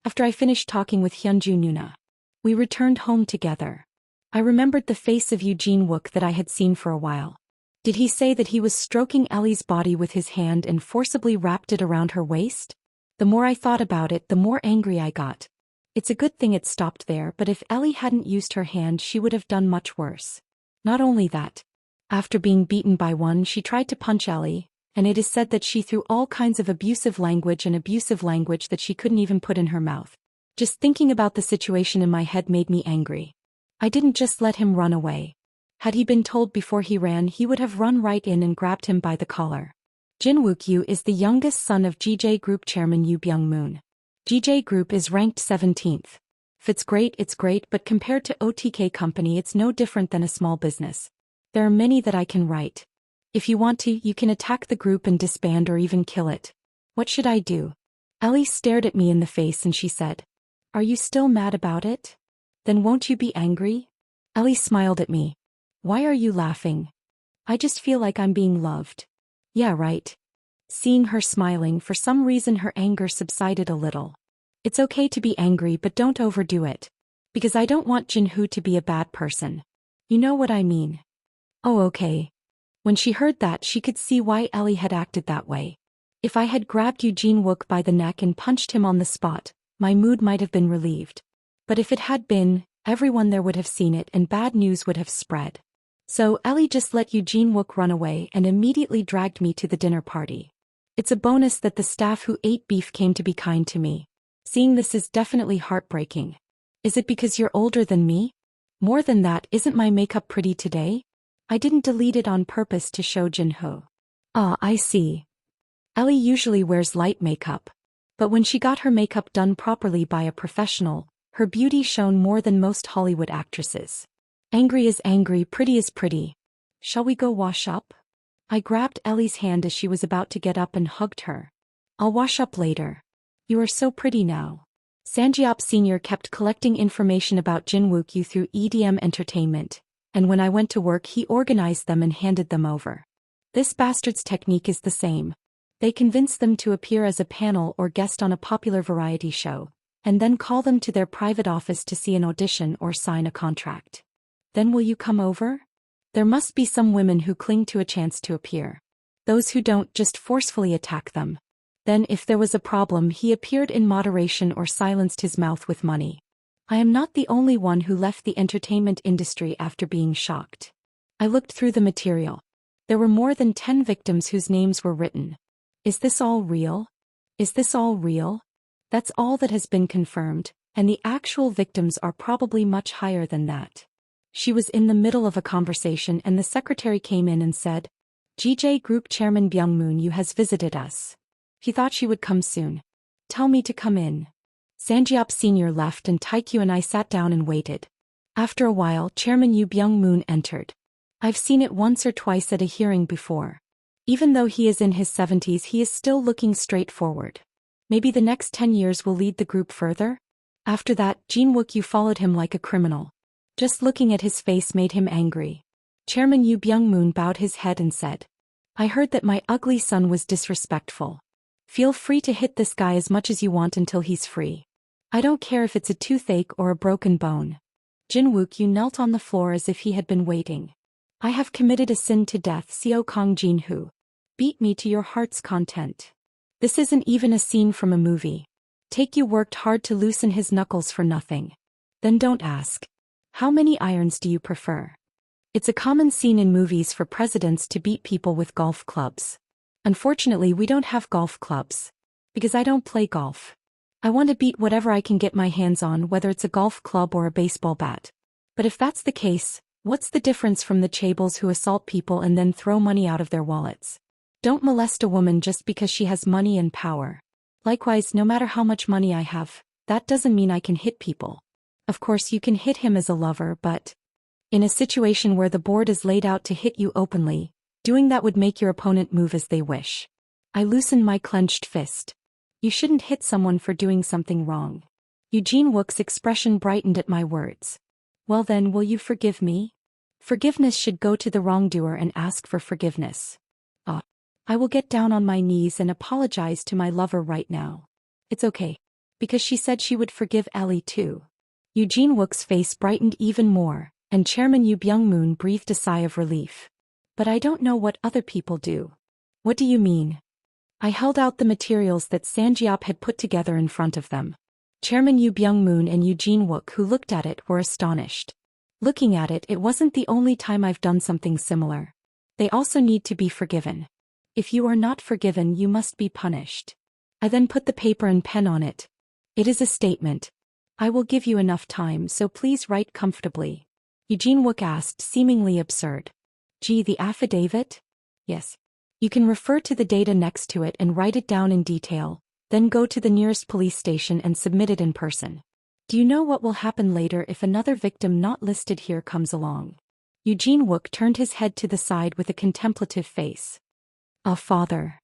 After I finished talking with Hyunju Nuna, we returned home together. I remembered the face of Eugene Wook that I had seen for a while. Did he say that he was stroking Ellie's body with his hand and forcibly wrapped it around her waist? The more I thought about it, the more angry I got. It's a good thing it stopped there, but if Ellie hadn't used her hand, she would have done much worse. Not only that. After being beaten by one, she tried to punch Ellie, and it is said that she threw all kinds of abusive language that she couldn't even put in her mouth. Just thinking about the situation in my head made me angry. I didn't just let him run away. Had he been told before he ran, he would have run right in and grabbed him by the collar. Jin Wook-yu is the youngest son of GJ Group chairman Yoo Byung-moon. GJ Group is ranked 17th. If it's great, but compared to OTK Company it's no different than a small business. There are many that I can write. If you want to, you can attack the group and disband or even kill it. What should I do? Ellie stared at me in the face and she said, "Are you still mad about it? Then won't you be angry?" Ellie smiled at me. "Why are you laughing?" "I just feel like I'm being loved." "Yeah, right." Seeing her smiling, for some reason her anger subsided a little. "It's okay to be angry, but don't overdo it. Because I don't want Jinhoo to be a bad person. You know what I mean." "Oh, okay." When she heard that, she could see why Ellie had acted that way. If I had grabbed Eugene Wook by the neck and punched him on the spot, my mood might have been relieved. But if it had been, everyone there would have seen it and bad news would have spread. So Ellie just let Eugene Wook run away and immediately dragged me to the dinner party. It's a bonus that the staff who ate beef came to be kind to me. Seeing this is definitely heartbreaking. Is it because you're older than me? More than that, isn't my makeup pretty today? I didn't delete it on purpose to show Jinhoo. Ah, I see. Ellie usually wears light makeup. But when she got her makeup done properly by a professional, her beauty shone more than most Hollywood actresses. Angry is angry, pretty is pretty. Shall we go wash up? I grabbed Ellie's hand as she was about to get up and hugged her. I'll wash up later. You are so pretty now. Sanjiop Sr. kept collecting information about Jin Wook-yu through EDM Entertainment, and when I went to work he organized them and handed them over. This bastard's technique is the same. They convince them to appear as a panel or guest on a popular variety show, and then call them to their private office to see an audition or sign a contract. Then will you come over? There must be some women who cling to a chance to appear. Those who don't just forcefully attack them. Then if there was a problem he appeared in moderation or silenced his mouth with money. I am not the only one who left the entertainment industry after being shocked. I looked through the material. There were more than 10 victims whose names were written. Is this all real? Is this all real? That's all that has been confirmed, and the actual victims are probably much higher than that. She was in the middle of a conversation and the secretary came in and said, "GJ Group Chairman Byung-moon Yu has visited us. He thought she would come soon. Tell me to come in." Sanjiop Sr. left and Taekyu and I sat down and waited. After a while, Chairman Yu Byung-moon entered. I've seen it once or twice at a hearing before. Even though he is in his 70s, he is still looking straight forward. Maybe the next 10 years will lead the group further? After that, Jin Wook-yu followed him like a criminal. Just looking at his face made him angry. Chairman Yu Byung-moon bowed his head and said, "I heard that my ugly son was disrespectful. Feel free to hit this guy as much as you want until he's free. I don't care if it's a toothache or a broken bone." Jin Wook-yu knelt on the floor as if he had been waiting. "I have committed a sin to death, Seo Kong Jinhoo. Beat me to your heart's content. This isn't even a scene from a movie. Taekyu worked hard to loosen his knuckles for nothing. Then don't ask. How many irons do you prefer? It's a common scene in movies for presidents to beat people with golf clubs. Unfortunately, we don't have golf clubs. Because I don't play golf. I want to beat whatever I can get my hands on, whether it's a golf club or a baseball bat. But if that's the case, what's the difference from the chaebols who assault people and then throw money out of their wallets? Don't molest a woman just because she has money and power. Likewise, no matter how much money I have, that doesn't mean I can hit people. Of course you can hit him as a lover, but in a situation where the board is laid out to hit you openly, doing that would make your opponent move as they wish. I loosened my clenched fist. You shouldn't hit someone for doing something wrong. Eugene Wook's expression brightened at my words. Well then, will you forgive me? Forgiveness should go to the wrongdoer and ask for forgiveness. I will get down on my knees and apologize to my lover right now. It's okay. because she said she would forgive Ellie too. Eugene Wook's face brightened even more, and Chairman Yoo Byung-moon breathed a sigh of relief. But I don't know what other people do. What do you mean? I held out the materials that Sanjiop had put together in front of them. Chairman Yoo Byung-moon and Eugene Wook, who looked at it, were astonished. Looking at it, it wasn't the only time I've done something similar. They also need to be forgiven. If you are not forgiven, you must be punished. I then put the paper and pen on it. It is a statement. I will give you enough time, so please write comfortably. Eugene Wook asked, seemingly absurd. Gee, the affidavit? Yes. You can refer to the data next to it and write it down in detail, then go to the nearest police station and submit it in person. Do you know what will happen later if another victim not listed here comes along? Eugene Wook turned his head to the side with a contemplative face. Ah, father.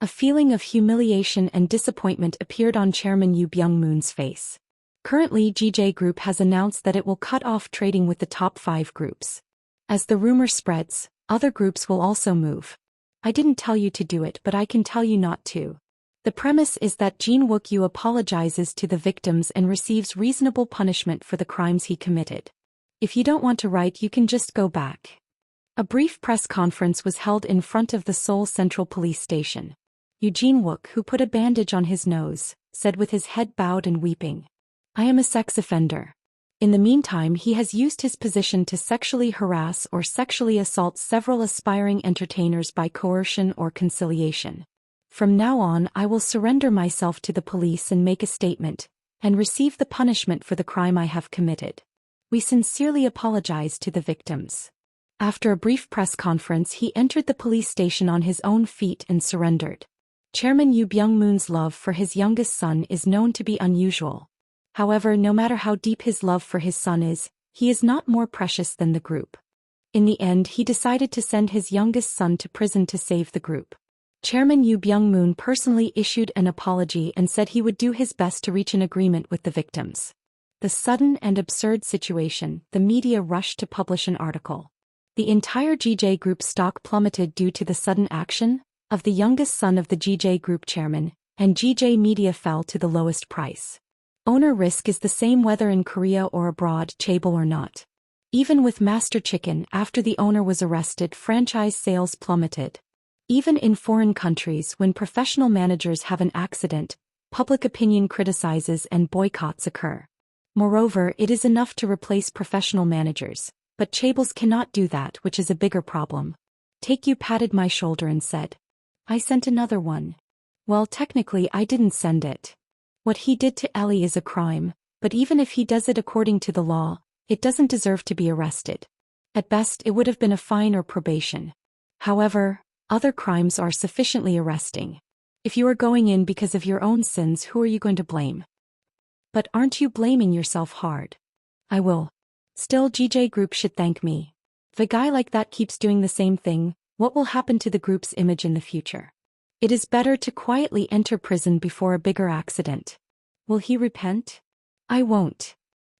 A feeling of humiliation and disappointment appeared on Chairman Yoo Byung-moon's face. Currently, GJ Group has announced that it will cut off trading with the top 5 groups. As the rumor spreads, other groups will also move. I didn't tell you to do it, but I can tell you not to. The premise is that Jin Wook-yu apologizes to the victims and receives reasonable punishment for the crimes he committed. If you don't want to write, you can just go back. A brief press conference was held in front of the Seoul Central Police Station. Eugene Wook, who put a bandage on his nose, said with his head bowed and weeping, "I am a sex offender." In the meantime, he has used his position to sexually harass or sexually assault several aspiring entertainers by coercion or conciliation. From now on, I will surrender myself to the police and make a statement, and receive the punishment for the crime I have committed. We sincerely apologize to the victims. After a brief press conference, he entered the police station on his own feet and surrendered. Chairman Yoo Byung-moon's love for his youngest son is known to be unusual. However, no matter how deep his love for his son is, he is not more precious than the group. In the end, he decided to send his youngest son to prison to save the group. Chairman Yoo Byung-moon personally issued an apology and said he would do his best to reach an agreement with the victims. The sudden and absurd situation, the media rushed to publish an article. The entire GJ Group stock plummeted due to the sudden action of the youngest son of the GJ Group chairman, and GJ Media fell to the lowest price. Owner risk is the same whether in Korea or abroad, chaebol or not. Even with Master Chicken, after the owner was arrested, franchise sales plummeted. Even in foreign countries, when professional managers have an accident, public opinion criticizes and boycotts occur. Moreover, it is enough to replace professional managers, but chaebols cannot do that, which is a bigger problem. Taekyu patted my shoulder and said, "I sent another one." Well, technically I didn't send it. What he did to Ellie is a crime, but even if he does it according to the law, it doesn't deserve to be arrested. At best, it would have been a fine or probation. However, other crimes are sufficiently arresting. If you are going in because of your own sins, who are you going to blame? But aren't you blaming yourself hard? I will. Still, GJ Group should thank me. If a guy like that keeps doing the same thing, what will happen to the group's image in the future? It is better to quietly enter prison before a bigger accident. Will he repent? I won't.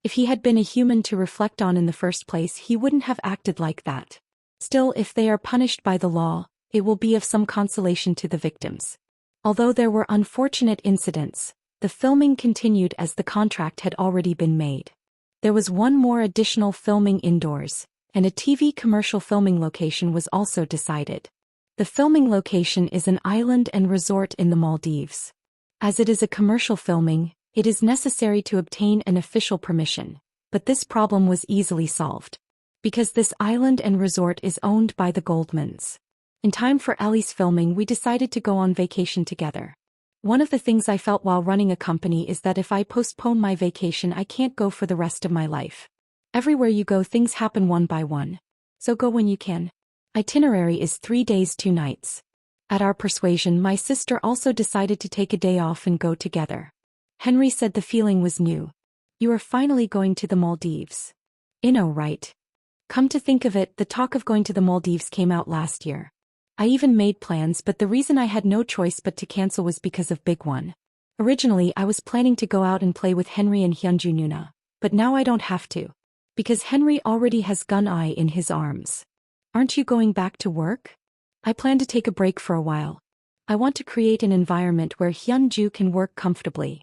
If he had been a human to reflect on in the first place, he wouldn't have acted like that. Still, if they are punished by the law, it will be of some consolation to the victims. Although there were unfortunate incidents, the filming continued as the contract had already been made. There was one more additional filming indoors, and a TV commercial filming location was also decided. The filming location is an island and resort in the Maldives. As it is a commercial filming, it is necessary to obtain an official permission, but this problem was easily solved. Because this island and resort is owned by the Goldmans. In time for Ellie's filming, we decided to go on vacation together. One of the things I felt while running a company is that if I postpone my vacation, I can't go for the rest of my life. Everywhere you go, things happen one by one. So go when you can. Itinerary is 3 days 2 nights. At our persuasion, my sister also decided to take a day off and go together. Henry said the feeling was new. You are finally going to the Maldives. Right? Come to think of it, the talk of going to the Maldives came out last year. I even made plans, but the reason I had no choice but to cancel was because of Big One. Originally, I was planning to go out and play with Henry and Hyunju Nuna, but now I don't have to. Because Henry already has Gun Eye in his arms. Aren't you going back to work? I plan to take a break for a while. I want to create an environment where Hyunju can work comfortably.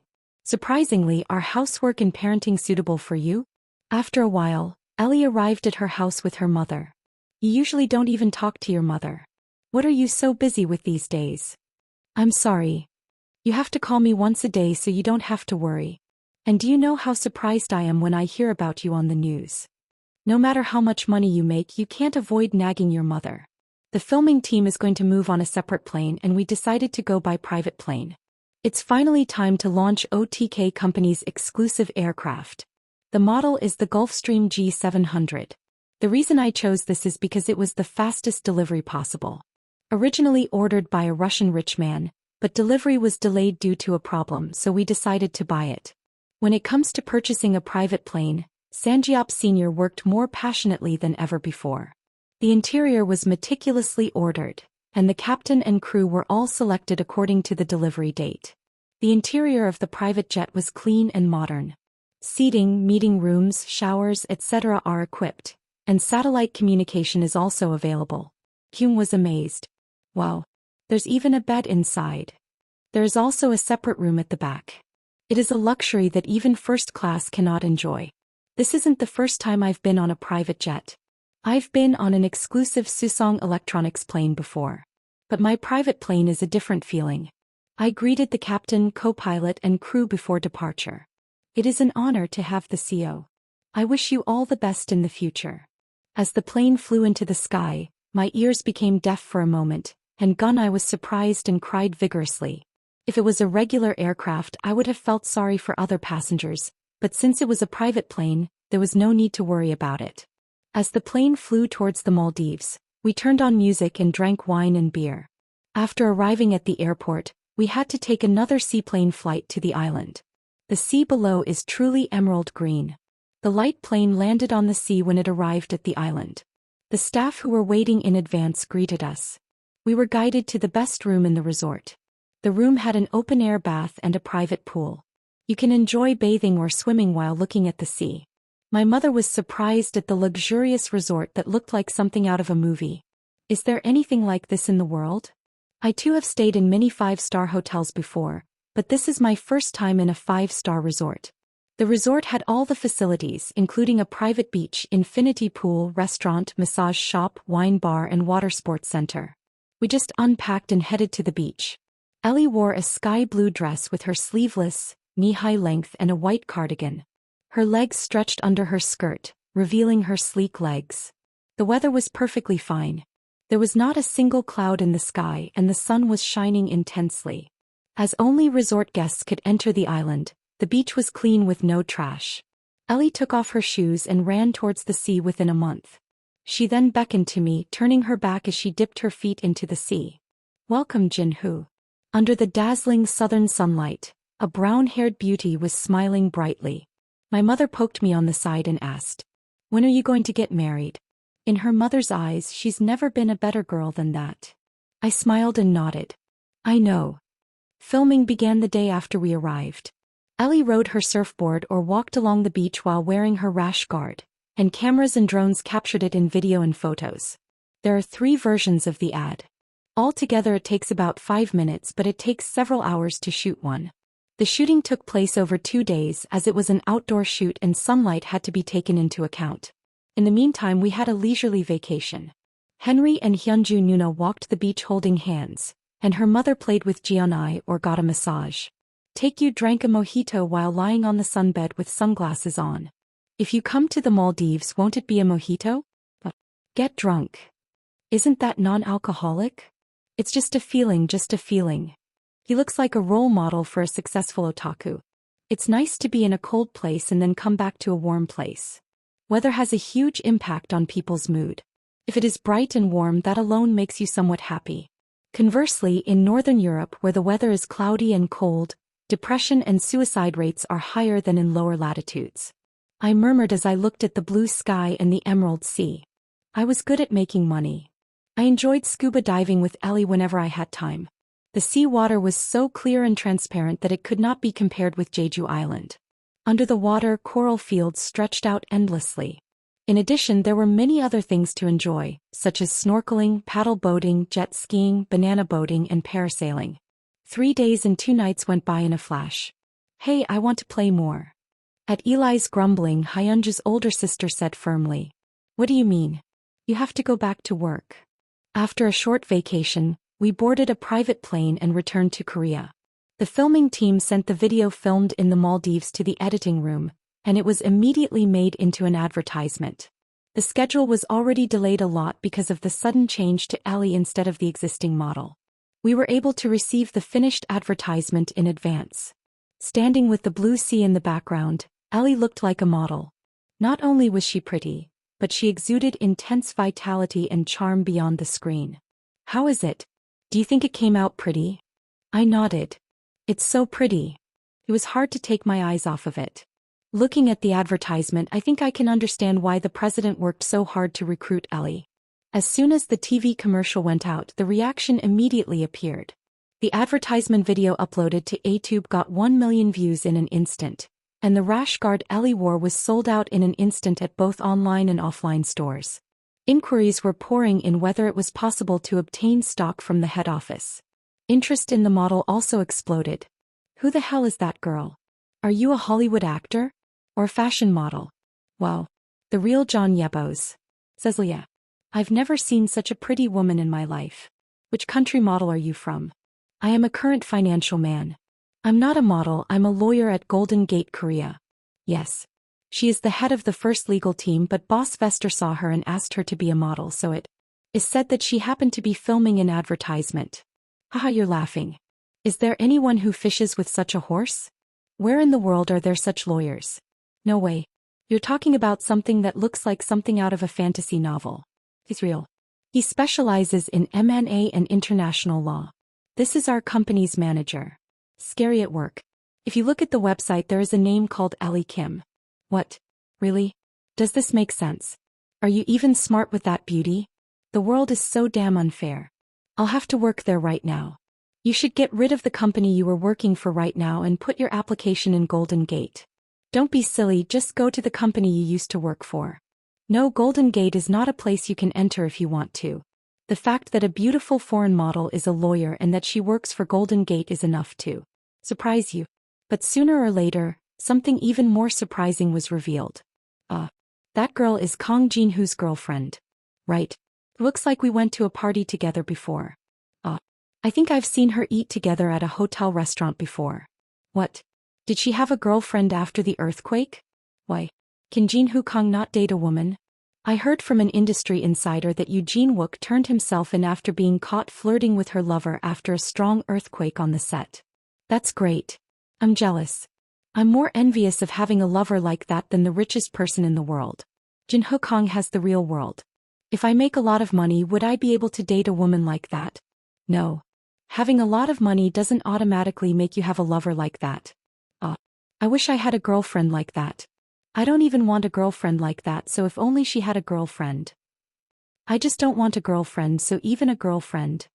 Surprisingly, are housework and parenting suitable for you? After a while, Ellie arrived at her house with her mother. You usually don't even talk to your mother. What are you so busy with these days? I'm sorry. You have to call me once a day so you don't have to worry. And do you know how surprised I am when I hear about you on the news? No matter how much money you make, you can't avoid nagging your mother. The filming team is going to move on a separate plane and we decided to go by private plane. It's finally time to launch OTK Company's exclusive aircraft. The model is the Gulfstream G700. The reason I chose this is because it was the fastest delivery possible. Originally ordered by a Russian rich man, but delivery was delayed due to a problem, so we decided to buy it. When it comes to purchasing a private plane, Sanjiop Sr. worked more passionately than ever before. The interior was meticulously ordered, and the captain and crew were all selected according to the delivery date. The interior of the private jet was clean and modern. Seating, meeting rooms, showers, etc. are equipped, and satellite communication is also available. Kyung was amazed. Wow. There's even a bed inside. There is also a separate room at the back. It is a luxury that even first class cannot enjoy. This isn't the first time I've been on a private jet. I've been on an exclusive Susong Electronics plane before. But my private plane is a different feeling. I greeted the captain, co-pilot and crew before departure. It is an honor to have the CO. I wish you all the best in the future. As the plane flew into the sky, my ears became deaf for a moment, and I was surprised and cried vigorously. If it was a regular aircraft, I would have felt sorry for other passengers, but since it was a private plane, there was no need to worry about it. As the plane flew towards the Maldives, we turned on music and drank wine and beer. After arriving at the airport, we had to take another seaplane flight to the island. The sea below is truly emerald green. The light plane landed on the sea when it arrived at the island. The staff who were waiting in advance greeted us. We were guided to the best room in the resort. The room had an open-air bath and a private pool. You can enjoy bathing or swimming while looking at the sea. My mother was surprised at the luxurious resort that looked like something out of a movie. Is there anything like this in the world? I too have stayed in many 5-star hotels before, but this is my first time in a 5-star resort. The resort had all the facilities, including a private beach, infinity pool, restaurant, massage shop, wine bar and water sports center. We just unpacked and headed to the beach. Ellie wore a sky blue dress with her sleeveless, knee-high length and a white cardigan. Her legs stretched under her skirt, revealing her sleek legs. The weather was perfectly fine. There was not a single cloud in the sky and the sun was shining intensely. As only resort guests could enter the island, the beach was clean with no trash. Ellie took off her shoes and ran towards the sea within a month. She then beckoned to me, turning her back as she dipped her feet into the sea. Welcome, Jinhoo. Under the dazzling southern sunlight, a brown-haired beauty was smiling brightly. My mother poked me on the side and asked, "When are you going to get married?" In her mother's eyes, she's never been a better girl than that. I smiled and nodded. I know. Filming began the day after we arrived. Ellie rode her surfboard or walked along the beach while wearing her rash guard, and cameras and drones captured it in video and photos. There are 3 versions of the ad. Altogether it takes about 5 minutes, but it takes several hours to shoot one. The shooting took place over 2 days as it was an outdoor shoot and sunlight had to be taken into account. In the meantime we had a leisurely vacation. Henry and Hyunju Nuna walked the beach holding hands, and her mother played with Jeonai or got a massage. Taekyu drank a mojito while lying on the sunbed with sunglasses on. If you come to the Maldives, won't it be a mojito? Get drunk. Isn't that non-alcoholic? It's just a feeling, just a feeling. He looks like a role model for a successful otaku. It's nice to be in a cold place and then come back to a warm place. Weather has a huge impact on people's mood. If it is bright and warm, that alone makes you somewhat happy. Conversely, in Northern Europe where the weather is cloudy and cold, depression and suicide rates are higher than in lower latitudes. I murmured as I looked at the blue sky and the emerald sea. I was good at making money. I enjoyed scuba diving with Ellie whenever I had time. The sea water was so clear and transparent that it could not be compared with Jeju Island. Under the water, coral fields stretched out endlessly. In addition, there were many other things to enjoy, such as snorkeling, paddle boating, jet skiing, banana boating, and parasailing. 3 days and 2 nights went by in a flash. Hey, I want to play more. At Eli's grumbling, Hyunju's older sister said firmly. What do you mean? You have to go back to work. After a short vacation, we boarded a private plane and returned to Korea. The filming team sent the video filmed in the Maldives to the editing room, and it was immediately made into an advertisement. The schedule was already delayed a lot because of the sudden change to Ellie instead of the existing model. We were able to receive the finished advertisement in advance. Standing with the blue sea in the background, Ellie looked like a model. Not only was she pretty, but she exuded intense vitality and charm beyond the screen. How is it? Do you think it came out pretty? I nodded. It's so pretty. It was hard to take my eyes off of it. Looking at the advertisement, I think I can understand why the president worked so hard to recruit Ellie. As soon as the TV commercial went out, the reaction immediately appeared. The advertisement video uploaded to YouTube got 1 million views in an instant, and the rash guard Ellie wore was sold out in an instant at both online and offline stores. Inquiries were pouring in whether it was possible to obtain stock from the head office. Interest in the model also exploded. Who the hell is that girl? Are you a Hollywood actor? Or fashion model? Wow. The real John Yebos. Says Leah. I've never seen such a pretty woman in my life. Which country model are you from? I am a current financial man. I'm not a model, I'm a lawyer at Golden Gate, Korea. Yes. She is the head of the first legal team, but Boss Vester saw her and asked her to be a model, so it is said that she happened to be filming an advertisement. Haha, you're laughing. Is there anyone who fishes with such a horse? Where in the world are there such lawyers? No way. You're talking about something that looks like something out of a fantasy novel. He's real. He specializes in M&A and international law. This is our company's manager. Scary at work. If you look at the website, there is a name called Ellie Kim. What? Really? Does this make sense? Are you even smart with that beauty? The world is so damn unfair. I'll have to work there right now. You should get rid of the company you were working for right now and put your application in Golden Gate. Don't be silly, just go to the company you used to work for. No, Golden Gate is not a place you can enter if you want to. The fact that a beautiful foreign model is a lawyer and that she works for Golden Gate is enough to surprise you. But sooner or later, something even more surprising was revealed. That girl is Kang Jin-hoo's girlfriend. Right. Looks like we went to a party together before. I think I've seen her eat together at a hotel restaurant before. What? Did she have a girlfriend after the earthquake? Why? Can Jin-hoo Kang not date a woman? I heard from an industry insider that Eugene Wook turned himself in after being caught flirting with her lover after a strong earthquake on the set. That's great. I'm jealous. I'm more envious of having a lover like that than the richest person in the world. Jin-hoo Kang has the real world. If I make a lot of money, would I be able to date a woman like that? No. Having a lot of money doesn't automatically make you have a lover like that. I wish I had a girlfriend like that. I don't even want a girlfriend like that, so if only she had a girlfriend. I just don't want a girlfriend, so even a girlfriend.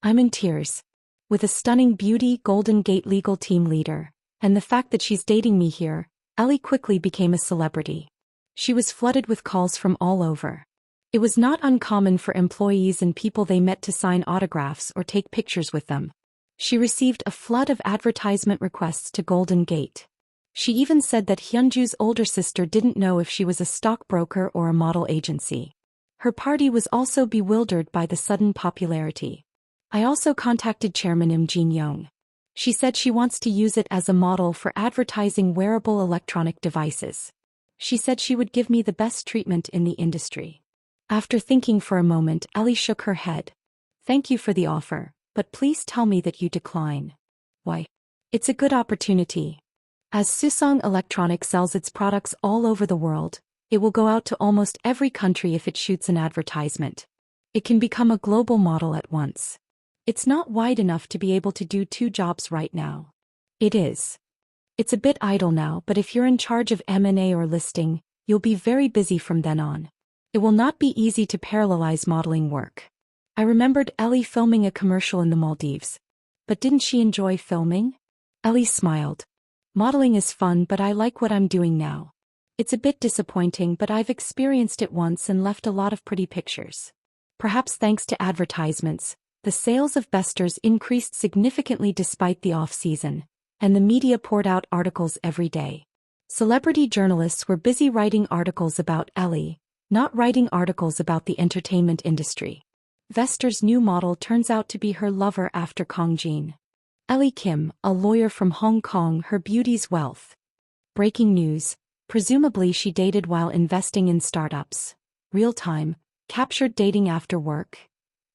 I'm in tears. With a stunning beauty, Golden Gate legal team leader, and the fact that she's dating me here, Ellie quickly became a celebrity. She was flooded with calls from all over. It was not uncommon for employees and people they met to sign autographs or take pictures with them. She received a flood of advertisement requests to Golden Gate. She even said that Hyunju's older sister didn't know if she was a stockbroker or a model agency. Her party was also bewildered by the sudden popularity. I also contacted Chairman Im Jin-young. She said she wants to use it as a model for advertising wearable electronic devices. She said she would give me the best treatment in the industry. After thinking for a moment, Ellie shook her head. Thank you for the offer, but please tell me that you decline. Why? It's a good opportunity. As Susong Electronics sells its products all over the world, it will go out to almost every country if it shoots an advertisement. It can become a global model at once. It's not wide enough to be able to do 2 jobs right now. It is. It's a bit idle now, but if you're in charge of M&A or listing, you'll be very busy from then on. It will not be easy to parallelize modeling work. I remembered Ellie filming a commercial in the Maldives. But didn't she enjoy filming? Ellie smiled. Modeling is fun, but I like what I'm doing now. It's a bit disappointing, but I've experienced it once and left a lot of pretty pictures. Perhaps thanks to advertisements, the sales of Besters increased significantly despite the off-season, and the media poured out articles every day. Celebrity journalists were busy writing articles about Ellie, not writing articles about the entertainment industry. Vester's new model turns out to be her lover after Kong Jin. Ellie Kim, a lawyer from Hong Kong, her beauty's wealth. Breaking news, presumably she dated while investing in startups. Real time, captured dating after work.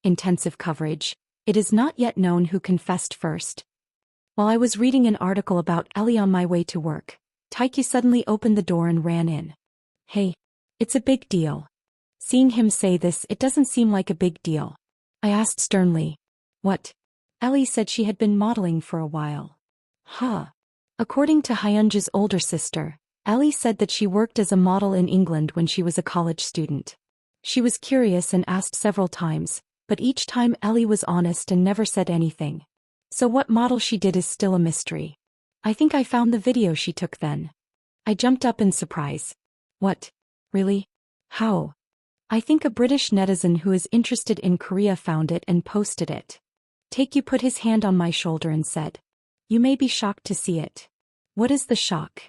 Intensive coverage. It is not yet known who confessed first. While I was reading an article about Ellie on my way to work, Taikyu suddenly opened the door and ran in. Hey. It's a big deal. Seeing him say this, it doesn't seem like a big deal. I asked sternly. What? Ellie said she had been modeling for a while. Huh. According to Hyunja's older sister, Ellie said that she worked as a model in England when she was a college student. She was curious and asked several times, but each time Ellie was honest and never said anything. So what model she did is still a mystery. I think I found the video she took then. I jumped up in surprise. What? Really? How? I think a British netizen who is interested in Korea found it and posted it. Taekyu put his hand on my shoulder and said, "You may be shocked to see it." What is the shock?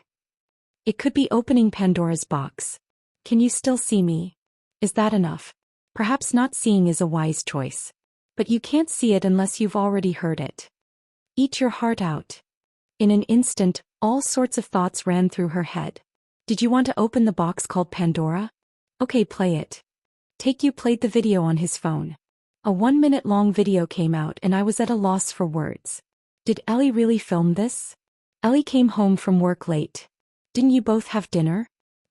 It could be opening Pandora's box. Can you still see me? Is that enough? Perhaps not seeing is a wise choice. But you can't see it unless you've already heard it. Eat your heart out. In an instant, all sorts of thoughts ran through her head. Did you want to open the box called Pandora? Okay, play it. Taekyu played the video on his phone. A 1-minute-long video came out and I was at a loss for words. Did Ellie really film this? Ellie came home from work late. Didn't you both have dinner?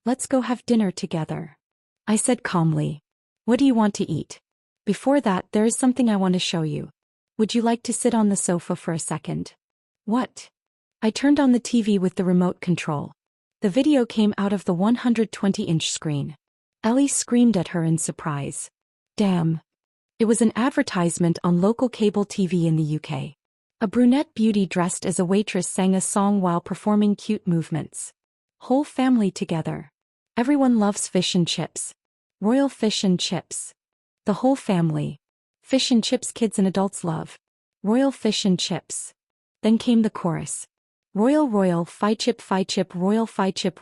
Let's go have dinner together. I said calmly. What do you want to eat? Before that, there is something I want to show you. Would you like to sit on the sofa for a second? What? I turned on the TV with the remote control. The video came out of the 120-inch screen. Ellie screamed at her in surprise. Damn. It was an advertisement on local cable TV in the UK. A brunette beauty dressed as a waitress sang a song while performing cute movements. Whole family together. Everyone loves fish and chips. Royal fish and chips. The whole family. Fish and chips kids and adults love. Royal fish and chips. Then came the chorus. Royal fi chip royal fi chip.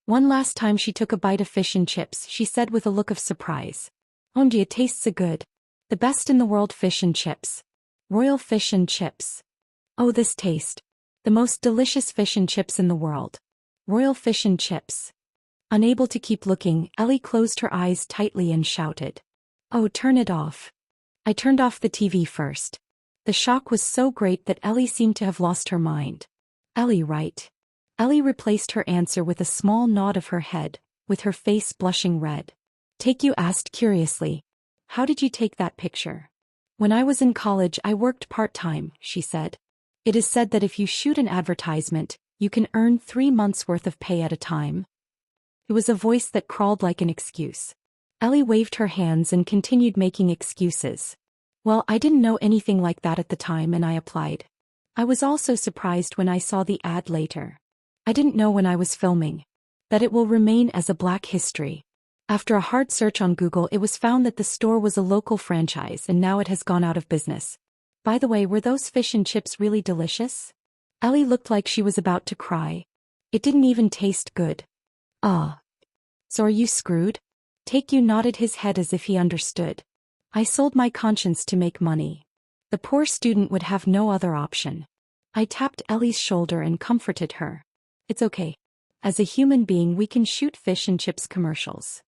One last time she took a bite of fish and chips, she said with a look of surprise. Onji, it tastes so good. The best in the world fish and chips. Royal fish and chips. Oh, this taste. The most delicious fish and chips in the world. Royal fish and chips. Unable to keep looking, Ellie closed her eyes tightly and shouted. Oh, turn it off. I turned off the TV first. The shock was so great that Ellie seemed to have lost her mind. Ellie, right? Ellie replaced her answer with a small nod of her head, with her face blushing red. Taekyu asked curiously. How did you take that picture? When I was in college I worked part-time, she said. It is said that if you shoot an advertisement, you can earn 3 months' worth of pay at a time. It was a voice that crawled like an excuse. Ellie waved her hands and continued making excuses. Well, I didn't know anything like that at the time and I applied. I was also surprised when I saw the ad later. I didn't know when I was filming that it will remain as a black history. After a hard search on Google, it was found that the store was a local franchise and now it has gone out of business. By the way, were those fish and chips really delicious? Ellie looked like she was about to cry. It didn't even taste good. Ah. So are you screwed? Taekyu nodded his head as if he understood. I sold my conscience to make money. The poor student would have no other option. I tapped Ellie's shoulder and comforted her. It's okay. As a human being we can shoot fish and chips commercials.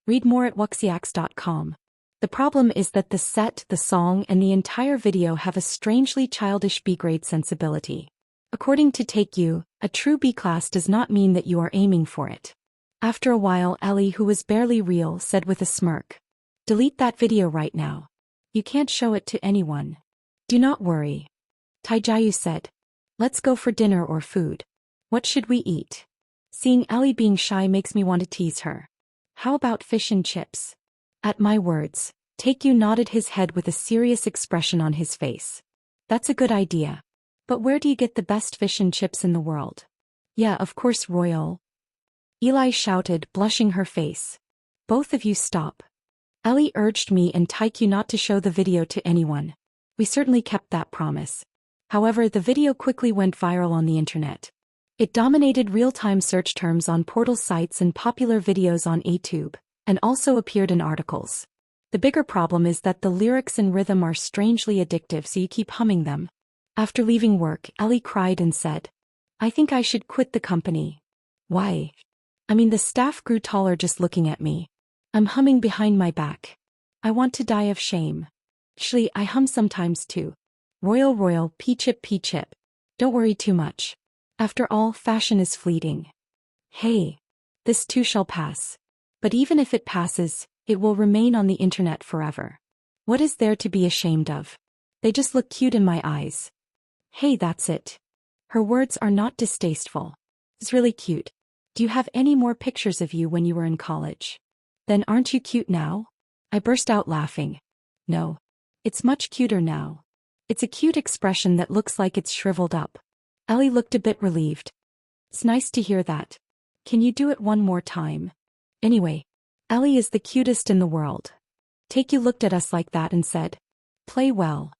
Read more at wuxiax.com. The problem is that the set, the song, and the entire video have a strangely childish B-grade sensibility. According to Taekyu, a true B-class does not mean that you are aiming for it. After a while, Ellie, who was barely real, said with a smirk. Delete that video right now. You can't show it to anyone. Do not worry. Taijayu said. Let's go for dinner or food. What should we eat? Seeing Ellie being shy makes me want to tease her. How about fish and chips? At my words, Taekyu nodded his head with a serious expression on his face. That's a good idea. But where do you get the best fish and chips in the world? Yeah, of course, Royal. Eli shouted, blushing her face. Both of you stop. Ellie urged me and Taekyu not to show the video to anyone. We certainly kept that promise. However, the video quickly went viral on the internet. It dominated real-time search terms on portal sites and popular videos on YouTube, and also appeared in articles. The bigger problem is that the lyrics and rhythm are strangely addictive, so you keep humming them. After leaving work, Ellie cried and said, "I think I should quit the company." Why? I mean, the staff grew taller just looking at me. I'm humming behind my back. I want to die of shame. Actually, I hum sometimes too. Royal Royal, P-chip P-chip. Don't worry too much. After all, fashion is fleeting. Hey. This too shall pass. But even if it passes, it will remain on the internet forever. What is there to be ashamed of? They just look cute in my eyes. Hey, that's it. Her words are not distasteful. It's really cute. Do you have any more pictures of you when you were in college? Then aren't you cute now? I burst out laughing. No. It's much cuter now. It's a cute expression that looks like it's shriveled up. Ellie looked a bit relieved. It's nice to hear that. Can you do it one more time? Anyway, Ellie is the cutest in the world. Take you looked at us like that and said, "Play well."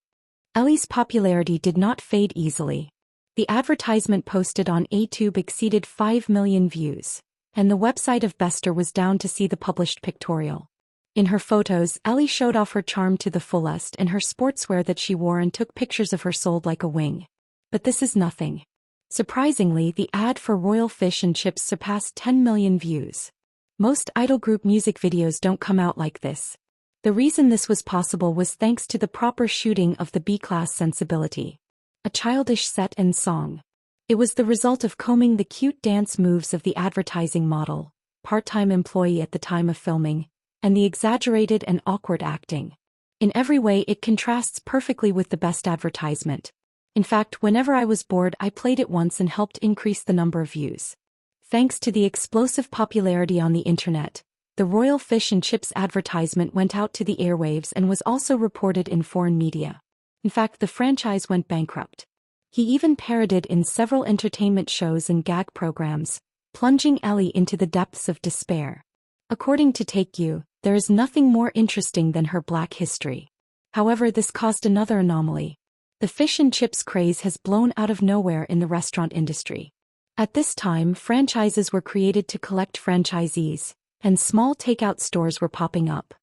Ellie's popularity did not fade easily. The advertisement posted on YouTube exceeded 5 million views, and the website of Bester was down to see the published pictorial. In her photos, Ellie showed off her charm to the fullest and her sportswear that she wore and took pictures of her sold like a wing. But this is nothing. Surprisingly, the ad for Royal Fish and Chips surpassed 10 million views. Most idol group music videos don't come out like this. The reason this was possible was thanks to the proper shooting of the B-class sensibility. A childish set and song. It was the result of combing the cute dance moves of the advertising model, part-time employee at the time of filming, and the exaggerated and awkward acting. In every way, it contrasts perfectly with the best advertisement. In fact, whenever I was bored, I played it once and helped increase the number of views. Thanks to the explosive popularity on the internet, the Royal Fish and Chips advertisement went out to the airwaves and was also reported in foreign media. In fact, the franchise went bankrupt. He even parodied in several entertainment shows and gag programs, plunging Ellie into the depths of despair. According to Take You, there is nothing more interesting than her black history. However, this caused another anomaly. The fish and chips craze has blown out of nowhere in the restaurant industry. At this time, franchises were created to collect franchisees, and small takeout stores were popping up.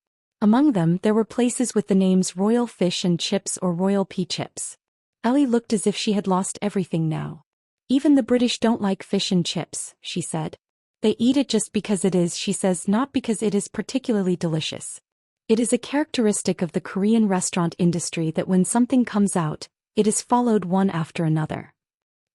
Among them, there were places with the names Royal Fish and Chips or Royal P-Chips. Ellie looked as if she had lost everything now. Even the British don't like fish and chips, she said. They eat it just because it is, she says, not because it is particularly delicious. It is a characteristic of the Korean restaurant industry that when something comes out, it is followed one after another.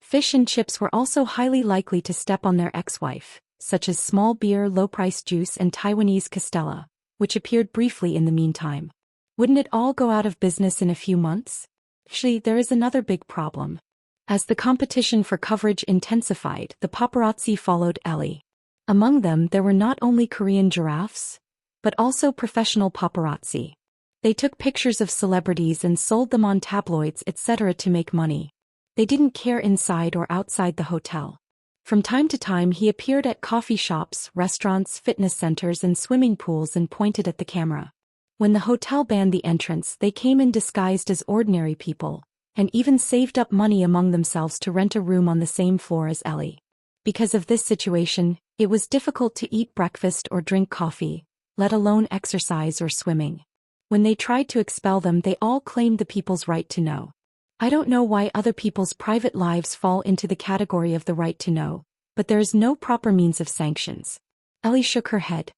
Fish and chips were also highly likely to step on their ex-wife, such as small beer, low-price juice and Taiwanese Castella, which appeared briefly in the meantime. Wouldn't it all go out of business in a few months? Actually, there is another big problem. As the competition for coverage intensified, the paparazzi followed Ellie. Among them, there were not only Korean giraffes, but also professional paparazzi. They took pictures of celebrities and sold them on tabloids, etc. to make money. They didn't care inside or outside the hotel. From time to time, he appeared at coffee shops, restaurants, fitness centers, and swimming pools and pointed at the camera. When the hotel banned the entrance, they came in disguised as ordinary people, and even saved up money among themselves to rent a room on the same floor as Ellie. Because of this situation, it was difficult to eat breakfast or drink coffee, let alone exercise or swimming. When they tried to expel them, they all claimed the people's right to know. I don't know why other people's private lives fall into the category of the right to know, but there is no proper means of sanctions. Ellie shook her head.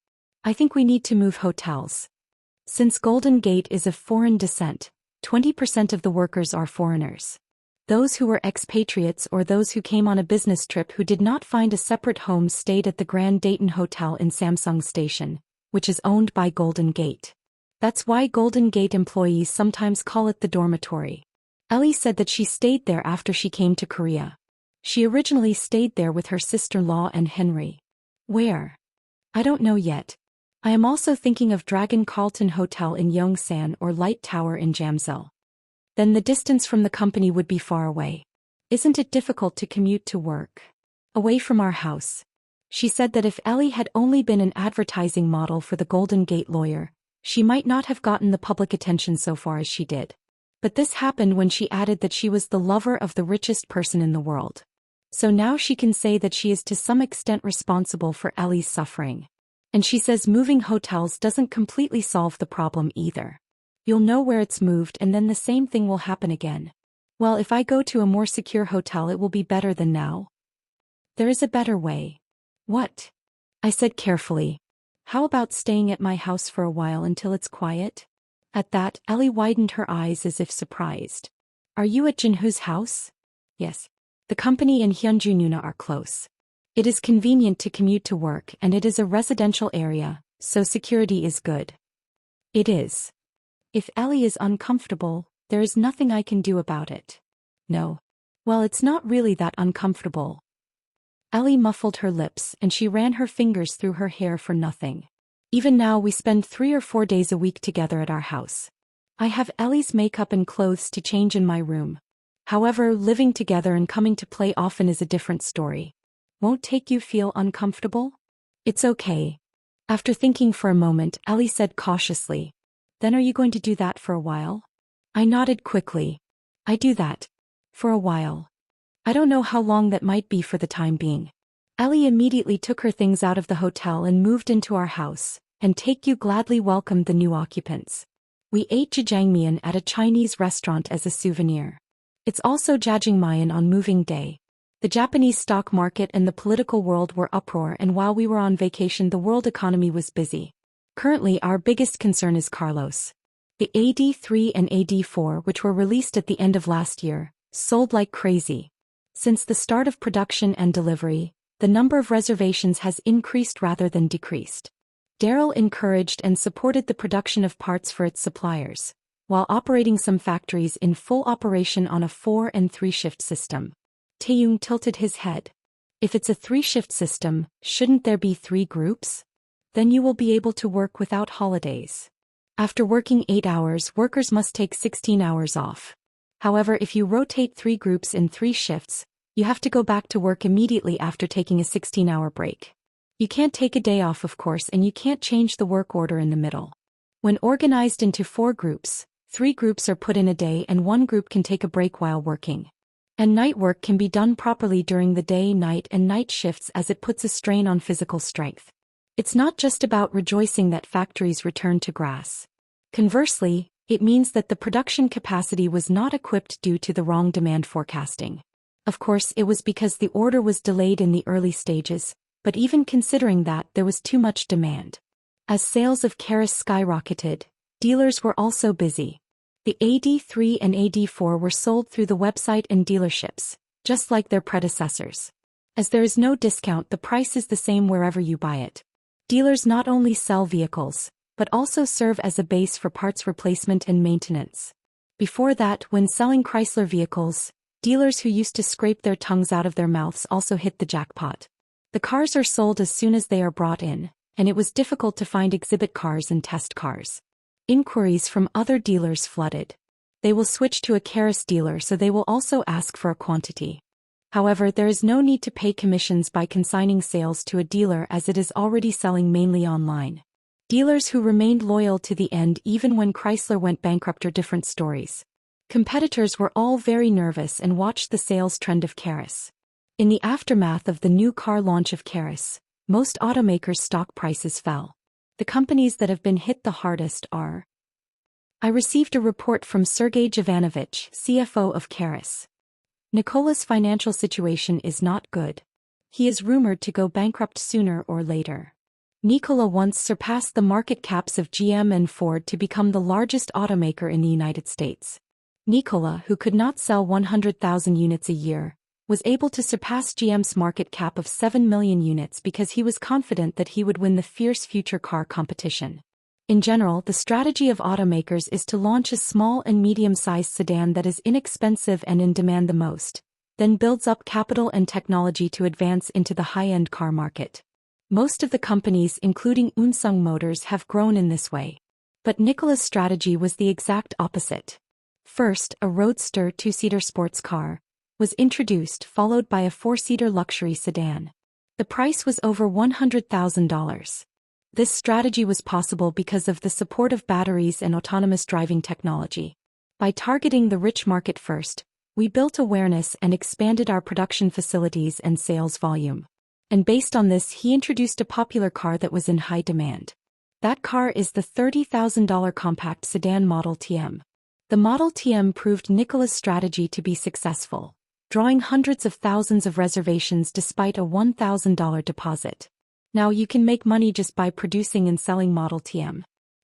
I think we need to move hotels. Since Golden Gate is of foreign descent, 20% of the workers are foreigners. Those who were expatriates or those who came on a business trip who did not find a separate home stayed at the Grand Dayton Hotel in Samsung Station, which is owned by Golden Gate. That's why Golden Gate employees sometimes call it the dormitory. Ellie said that she stayed there after she came to Korea. She originally stayed there with her sister-in-law and Henry. Where? I don't know yet. I am also thinking of Dragon Carlton Hotel in Yongsan or Light Tower in Jamsil. Then the distance from the company would be far away. Isn't it difficult to commute to work? Away from our house. She said that if Ellie had only been an advertising model for the Golden Gate lawyer, she might not have gotten the public attention so far as she did. But this happened when she added that she was the lover of the richest person in the world. So now she can say that she is to some extent responsible for Ellie's suffering. And she says moving hotels doesn't completely solve the problem either. You'll know where it's moved and then the same thing will happen again. Well, if I go to a more secure hotel it will be better than now. There is a better way. What? I said carefully. How about staying at my house for a while until it's quiet? At that, Ellie widened her eyes as if surprised. Are you at Jinhoo's house? Yes. The company and Hyunjoo are close. It is convenient to commute to work and it is a residential area, so security is good. It is. If Ellie is uncomfortable, there is nothing I can do about it. No. Well, it's not really that uncomfortable. Ellie muffled her lips and she ran her fingers through her hair for nothing. Even now we spend 3 or 4 days a week together at our house. I have Ellie's makeup and clothes to change in my room. However, living together and coming to play often is a different story. Won't take you feel uncomfortable? It's okay. After thinking for a moment, Ellie said cautiously. Then are you going to do that for a while? I nodded quickly. I do that. For a while. I don't know how long that might be for the time being. Ellie immediately took her things out of the hotel and moved into our house, and Taekyu gladly welcomed the new occupants. We ate jjajangmyeon at a Chinese restaurant as a souvenir. It's also jjajangmyeon on moving day. The Japanese stock market and the political world were uproar, and while we were on vacation the world economy was busy. Currently our biggest concern is Carlos. The AD3 and AD4, which were released at the end of last year, sold like crazy. Since the start of production and delivery, the number of reservations has increased rather than decreased. Daryl encouraged and supported the production of parts for its suppliers, while operating some factories in full operation on a 4- and 3-shift system. Taeyong tilted his head. If it's a 3-shift system, shouldn't there be 3 groups? Then you will be able to work without holidays. After working 8 hours, workers must take 16 hours off. However, if you rotate 3 groups in 3 shifts, you have to go back to work immediately after taking a 16-hour break. You can't take a day off, of course, and you can't change the work order in the middle. When organized into 4 groups, 3 groups are put in a day and 1 group can take a break while working. And night work can be done properly during the day, night and night shifts, as it puts a strain on physical strength. It's not just about rejoicing that factories return to grass. Conversely, it means that the production capacity was not equipped due to the wrong demand forecasting. Of course, it was because the order was delayed in the early stages, but even considering that, there was too much demand. As sales of Keris skyrocketed, dealers were also busy. The AD3 and AD4 were sold through the website and dealerships, just like their predecessors. As there is no discount, the price is the same wherever you buy it. Dealers not only sell vehicles, but also serve as a base for parts replacement and maintenance. Before that, when selling Chrysler vehicles, dealers who used to scrape their tongues out of their mouths also hit the jackpot. The cars are sold as soon as they are brought in, and it was difficult to find exhibit cars and test cars. Inquiries from other dealers flooded. They will switch to a Keris dealer, so they will also ask for a quantity. However, there is no need to pay commissions by consigning sales to a dealer, as it is already selling mainly online. Dealers who remained loyal to the end even when Chrysler went bankrupt are different stories. Competitors were all very nervous and watched the sales trend of Keris. In the aftermath of the new car launch of Keris, most automakers' stock prices fell. The companies that have been hit the hardest are. I received a report from Sergey Jovanovich, CFO of Keris. Nikola's financial situation is not good. He is rumored to go bankrupt sooner or later. Nikola once surpassed the market caps of GM and Ford to become the largest automaker in the United States. Nikola, who could not sell 100,000 units a year, was able to surpass GM's market cap of 7 million units because he was confident that he would win the fierce future car competition. In general, the strategy of automakers is to launch a small and medium-sized sedan that is inexpensive and in demand the most, then builds up capital and technology to advance into the high-end car market. Most of the companies, including Unsung Motors, have grown in this way. But Nikola's strategy was the exact opposite. First, a roadster 2-seater sports car was introduced, followed by a 4-seater luxury sedan. The price was over $100,000. This strategy was possible because of the support of batteries and autonomous driving technology. By targeting the rich market first, we built awareness and expanded our production facilities and sales volume. And based on this, he introduced a popular car that was in high demand. That car is the $30,000 compact sedan Model TM. The Model TM proved Nikola's strategy to be successful, drawing hundreds of thousands of reservations despite a $1,000 deposit. Now you can make money just by producing and selling Model TM.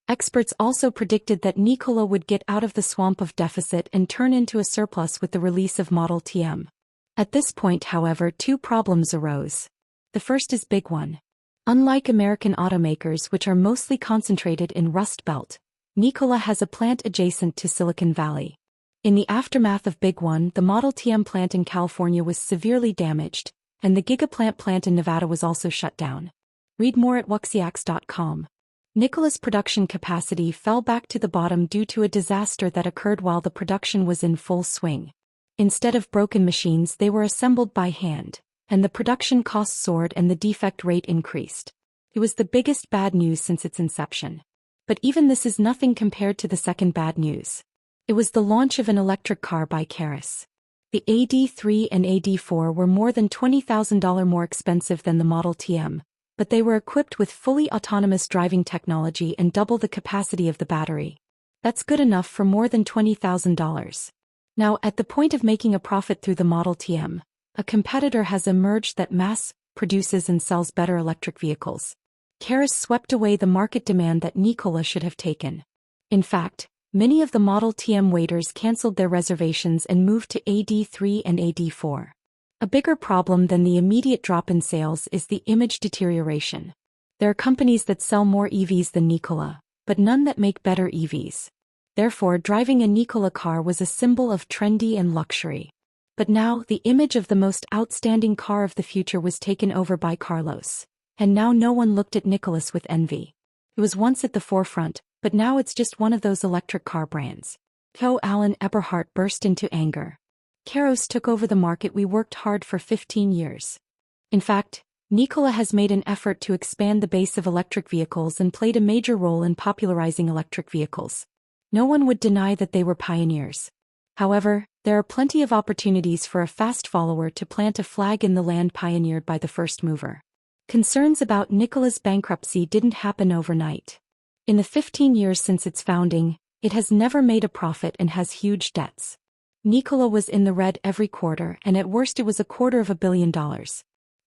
Experts also predicted that Nikola would get out of the swamp of deficit and turn into a surplus with the release of Model TM. At this point, however, two problems arose. The first is big one. Unlike American automakers, which are mostly concentrated in Rust Belt, Nikola has a plant adjacent to Silicon Valley. In the aftermath of Big One, the Model TM plant in California was severely damaged, and the Gigaplant plant in Nevada was also shut down. Read more at wuxiax.com. Nikola's production capacity fell back to the bottom due to a disaster that occurred while the production was in full swing. Instead of broken machines, they were assembled by hand, and the production cost soared and the defect rate increased. It was the biggest bad news since its inception. But even this is nothing compared to the second bad news. It was the launch of an electric car by Karis. The AD3 and AD4 were more than $20,000 more expensive than the Model TM, but they were equipped with fully autonomous driving technology and double the capacity of the battery. That's good enough for more than $20,000. Now, at the point of making a profit through the Model TM, a competitor has emerged that mass produces and sells better electric vehicles. Karis swept away the market demand that Nikola should have taken. In fact, many of the Model TM waiters canceled their reservations and moved to AD3 and AD4. A bigger problem than the immediate drop in sales is the image deterioration. There are companies that sell more EVs than Nikola, but none that make better EVs. Therefore, driving a Nikola car was a symbol of trendy and luxury. But now, the image of the most outstanding car of the future was taken over by Carlos. And now no one looked at Nicholas with envy. It was once at the forefront, but now it's just one of those electric car brands. Alan Eberhardt burst into anger. Karos took over the market we worked hard for 15 years. In fact, Nikola has made an effort to expand the base of electric vehicles and played a major role in popularizing electric vehicles. No one would deny that they were pioneers. However, there are plenty of opportunities for a fast follower to plant a flag in the land pioneered by the first mover. Concerns about Nikola's bankruptcy didn't happen overnight. In the 15 years since its founding, it has never made a profit and has huge debts. Nikola was in the red every quarter, and at worst it was $250 million.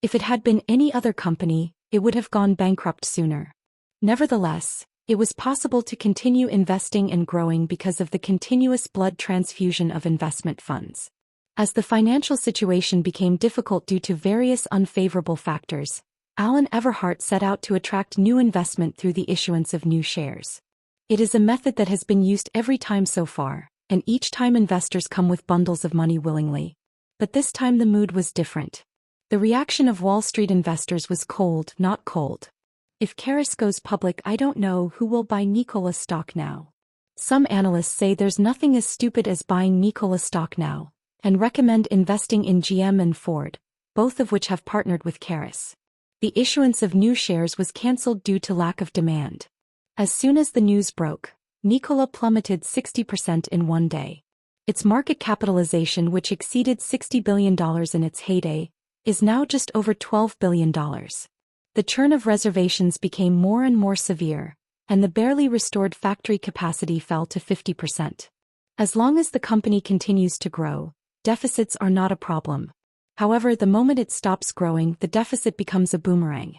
If it had been any other company, it would have gone bankrupt sooner. Nevertheless, it was possible to continue investing and growing because of the continuous blood transfusion of investment funds. As the financial situation became difficult due to various unfavorable factors, Alan Everhart set out to attract new investment through the issuance of new shares. It is a method that has been used every time so far, and each time investors come with bundles of money willingly. But this time the mood was different. The reaction of Wall Street investors was cold, not cold. If Karis goes public, I don't know who will buy Nikola stock now. Some analysts say there's nothing as stupid as buying Nikola stock now, and recommend investing in GM and Ford, both of which have partnered with Karis. The issuance of new shares was cancelled due to lack of demand. As soon as the news broke, Nikola plummeted 60% in one day. Its market capitalization, which exceeded $60 billion in its heyday, is now just over $12 billion. The churn of reservations became more and more severe, and the barely restored factory capacity fell to 50%. As long as the company continues to grow, deficits are not a problem. However, the moment it stops growing, the deficit becomes a boomerang.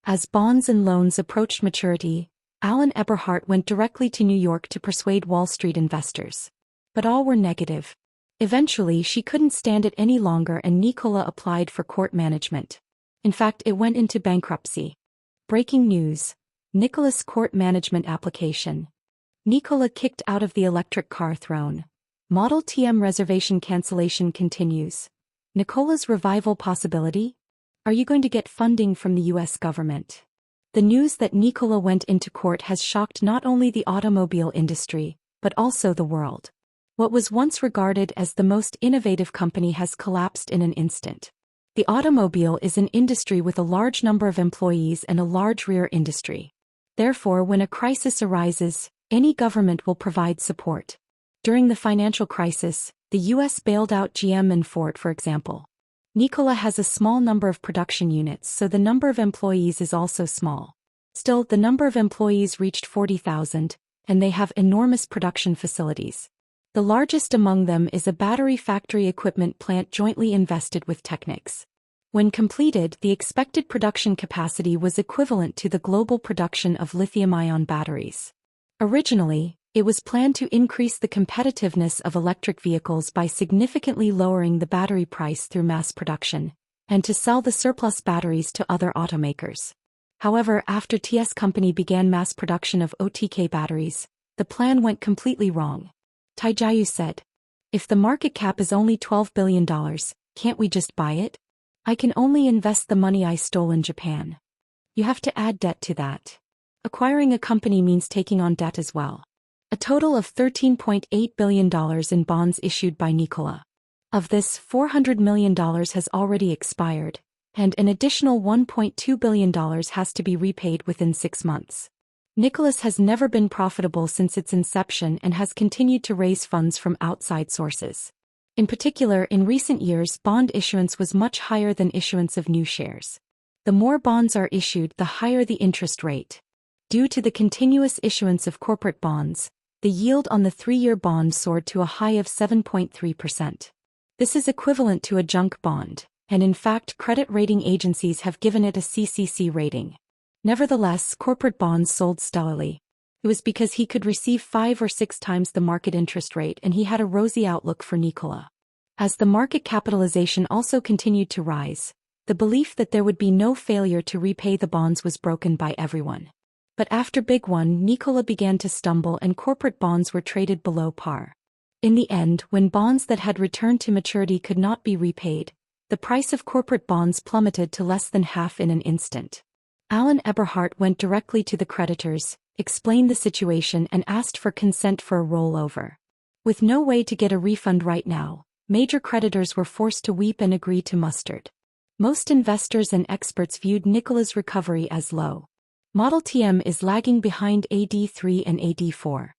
As bonds and loans approached maturity, Alan Eberhart went directly to New York to persuade Wall Street investors. But all were negative. Eventually, she couldn't stand it any longer and Nikola applied for court management. In fact, it went into bankruptcy. Breaking news: Nikola's court management application. Nikola kicked out of the electric car throne. Model TM reservation cancellation continues. Nikola's revival possibility? Are you going to get funding from the US government? The news that Nikola went into court has shocked not only the automobile industry, but also the world. What was once regarded as the most innovative company has collapsed in an instant. The automobile is an industry with a large number of employees and a large rear industry. Therefore, when a crisis arises, any government will provide support. During the financial crisis, the US bailed out GM and Ford, for example. Nikola has a small number of production units, so the number of employees is also small. Still, the number of employees reached 40,000, and they have enormous production facilities. The largest among them is a battery factory equipment plant jointly invested with Technics. When completed, the expected production capacity was equivalent to the global production of lithium-ion batteries. Originally, it was planned to increase the competitiveness of electric vehicles by significantly lowering the battery price through mass production, and to sell the surplus batteries to other automakers. However, after TS Company began mass production of OTK batteries, the plan went completely wrong. Taijiu said, "If the market cap is only $12 billion, can't we just buy it? I can only invest the money I stole in Japan. You have to add debt to that. Acquiring a company means taking on debt as well." A total of $13.8 billion in bonds issued by Nikola. Of this, $400 million has already expired, and an additional $1.2 billion has to be repaid within 6 months. Nikola's has never been profitable since its inception and has continued to raise funds from outside sources. In particular, in recent years, bond issuance was much higher than issuance of new shares. The more bonds are issued, the higher the interest rate. Due to the continuous issuance of corporate bonds, the yield on the 3-year bond soared to a high of 7.3%. This is equivalent to a junk bond, and in fact, credit rating agencies have given it a CCC rating. Nevertheless, corporate bonds sold stellarly. It was because he could receive 5 or 6 times the market interest rate, and he had a rosy outlook for Nikola. As the market capitalization also continued to rise, the belief that there would be no failure to repay the bonds was broken by everyone. But after Big One, Nikola began to stumble and corporate bonds were traded below par. In the end, when bonds that had returned to maturity could not be repaid, the price of corporate bonds plummeted to less than half in an instant. Alan Eberhardt went directly to the creditors, explained the situation and asked for consent for a rollover. With no way to get a refund right now, major creditors were forced to weep and agree to mustard. Most investors and experts viewed Nikola's recovery as low. Model TM is lagging behind AD3 and AD4.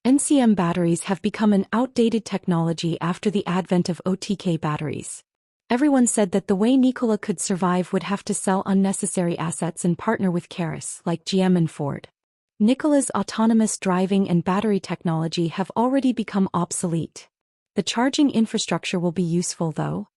NCM batteries have become an outdated technology after the advent of OTK batteries. Everyone said that the way Nikola could survive would have to sell unnecessary assets and partner with Keris, like GM and Ford. Nikola's autonomous driving and battery technology have already become obsolete. The charging infrastructure will be useful though.